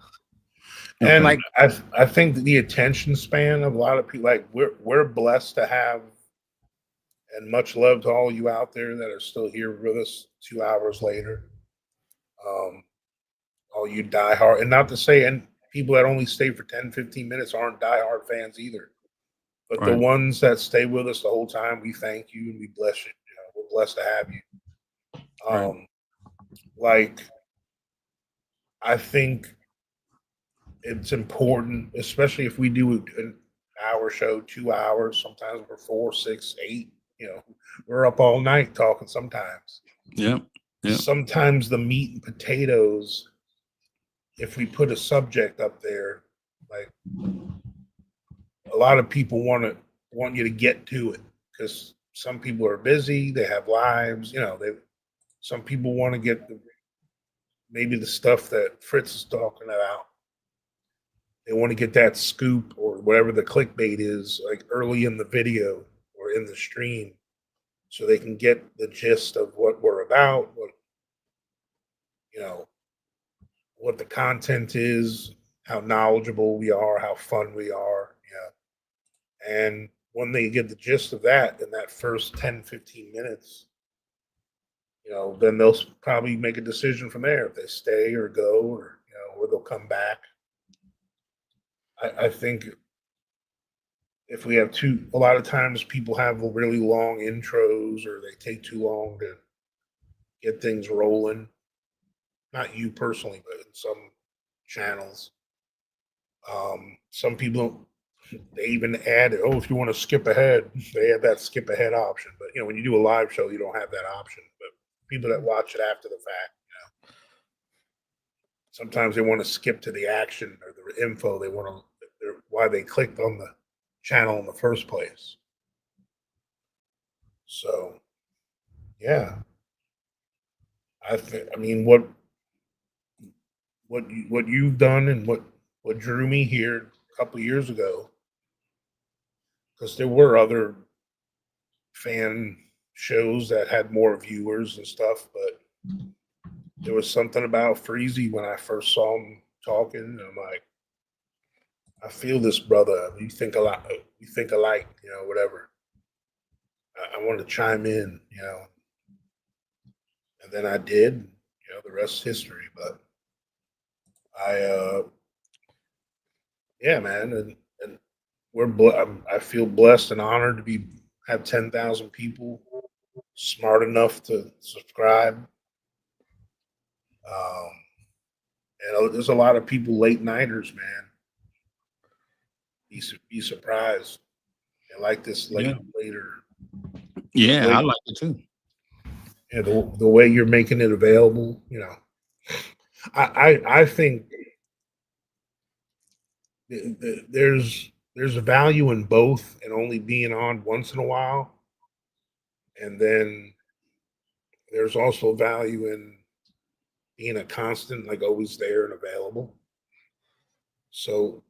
And like I think the attention span of a lot of people, like we're blessed to have, and much love to all you out there that are still here with us 2 hours later. All you diehard, and not to say, and people that only stay for 10, 15 minutes aren't diehard fans either. But the Right. ones that stay with us the whole time, we thank you and we bless you. We're blessed to have you. Right. Like, I think it's important, especially if we do an hour show, 2 hours, sometimes we're 4, 6, 8, we're up all night talking sometimes. Yeah. Sometimes the meat and potatoes, if we put a subject up there, like a lot of people want you to get to it because some people are busy, they have lives, some people want to get maybe the stuff that Fritz is talking about. They want to get that scoop or whatever the clickbait is, like early in the video or in the stream, so they can get the gist of what we're about, what the content is, how knowledgeable we are, how fun we are. And when they get the gist of that in that first 10, 15 minutes, then they'll probably make a decision from there if they stay or go, or they'll come back. I think if we have a lot of times people have really long intros or they take too long to get things rolling. Not you personally, but in some channels. Some people, they even add, if you want to skip ahead, they have that skip ahead option. But, when you do a live show, you don't have that option. But people that watch it after the fact, sometimes they want to skip to the action or the info. They want to, why they clicked on the channel in the first place. So, yeah. What you've done and what drew me here a couple of years ago, because there were other fan shows that had more viewers and stuff, but there was something about Freezy when I first saw him talking. And I'm like, I feel this, brother. We think a lot. We think alike. Whatever. I want to chime in. And then I did. The rest is history. But yeah, man, and I feel blessed and honored to have 10,000 people smart enough to subscribe. There's a lot of people late nighters, man. Be surprised. They like this later. Yeah, I like it too. Yeah, the way you're making it available, I think there's a value in both, and only being on once in a while, and then there's also value in being a constant, like always there and available. So,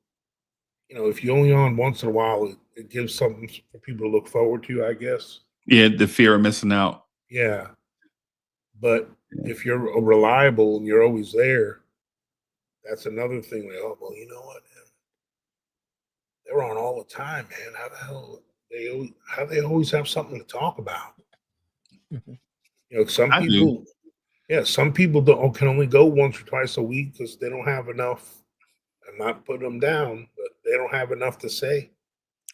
if you're only on once in a while, it gives something for people to look forward to, I guess. Yeah, the fear of missing out. Yeah. But if you're reliable and you're always there, that's another thing. Like, oh, well, you know what, man? They're on all the time, man. How the hell they always have something to talk about? Some people, some people can only go once or twice a week because they don't have enough. I'm not putting them down, but they don't have enough to say.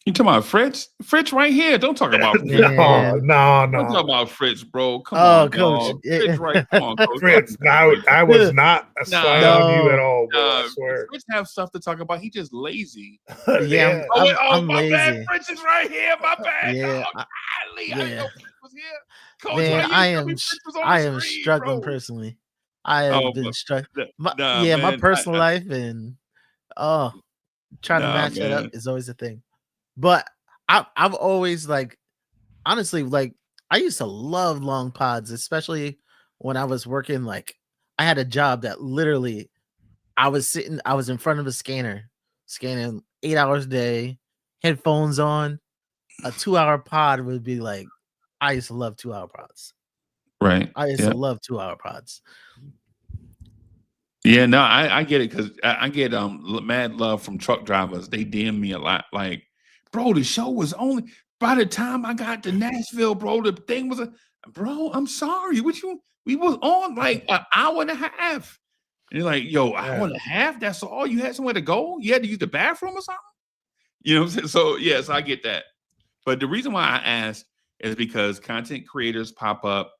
You talking about Fritz? Fritz right here. Don't talk about Fritz. No. Don't talk about Fritz, bro. Come on, Coach. Fritz, right? Come on, Coach. Fritz. I was not a slide on you at all, bro. I swear. Fritz have stuff to talk about. He just lazy. Yeah, I'm my lazy. bad. Fritz is right here. My bad. Yeah, I didn't know Fritz was here. Coach, man, I am struggling bro. personally. I have been struggling. My personal life and trying to match that up is always a thing. But I've always honestly, I used to love long pods, especially when I was working. I had a job that literally I was in front of a scanner, scanning 8 hours a day, headphones on. A 2-hour pod would be I used to love 2-hour pods. Right. I used to love 2-hour pods. Yeah, no, I get it because I get mad love from truck drivers. They DM me a lot, like, bro, the show was only by the time I got to Nashville, bro. The thing was bro. I'm sorry, we was on like an hour and a half. And you're like, yo, hour and a half? That's all? You had somewhere to go? You had to use the bathroom or something? You know what I'm saying? So yes, I get that. But the reason why I asked is because content creators pop up,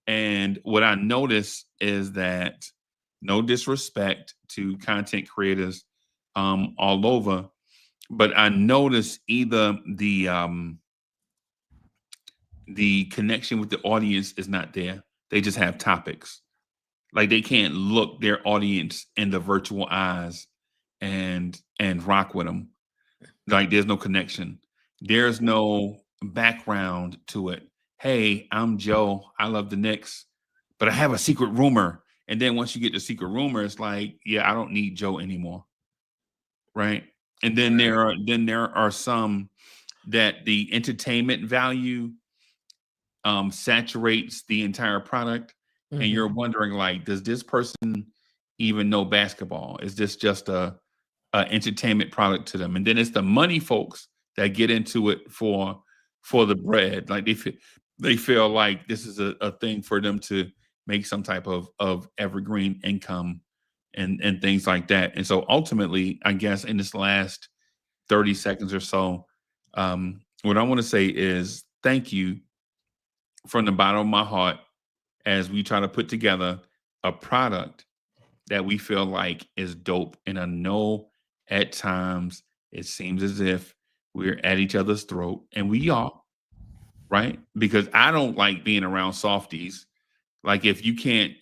and what I notice is that, no disrespect to content creators all over, but I notice either the connection with the audience is not there. They just have topics. Like they can't look their audience in the virtual eyes and rock with them. Like there's no connection. There's no background to it. Hey, I'm Joe. I love the Knicks, but I have a secret rumor. And then once you get the secret rumor, it's like, yeah, I don't need Joe anymore. Right. And then there are some that the entertainment value saturates the entire product. Mm-hmm. And you're wondering, like, does this person even know basketball? Is this just a entertainment product to them? And then it's the money folks that get into it for the bread. Like they feel like this is a thing for them to make some type of evergreen income and things like that. And so ultimately, I guess in this last 30 seconds or so, what I want to say is thank you from the bottom of my heart as we try to put together a product that we feel like is dope. And I know at times it seems as if we're at each other's throat, and we are, right? Because I don't like being around softies. Like if you can't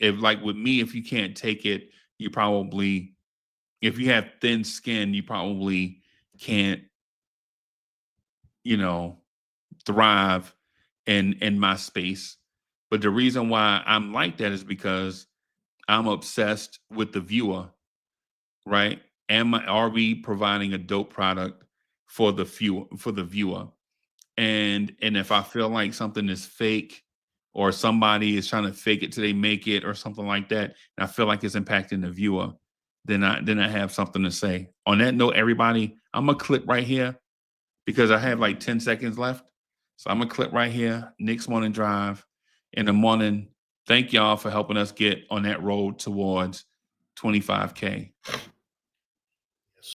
take it, you probably, if you have thin skin, you probably can't, thrive in my space. But the reason why I'm like that is because I'm obsessed with the viewer, right? Are we providing a dope product for the viewer? And if I feel like something is fake, or somebody is trying to fake it till they make it or something like that, and I feel like it's impacting the viewer, then I have something to say. On that note, everybody, I'm gonna clip right here because I have like 10 seconds left. So I'm gonna clip right here. Knicks morning drive in the morning. Thank y'all for helping us get on that road towards 25K.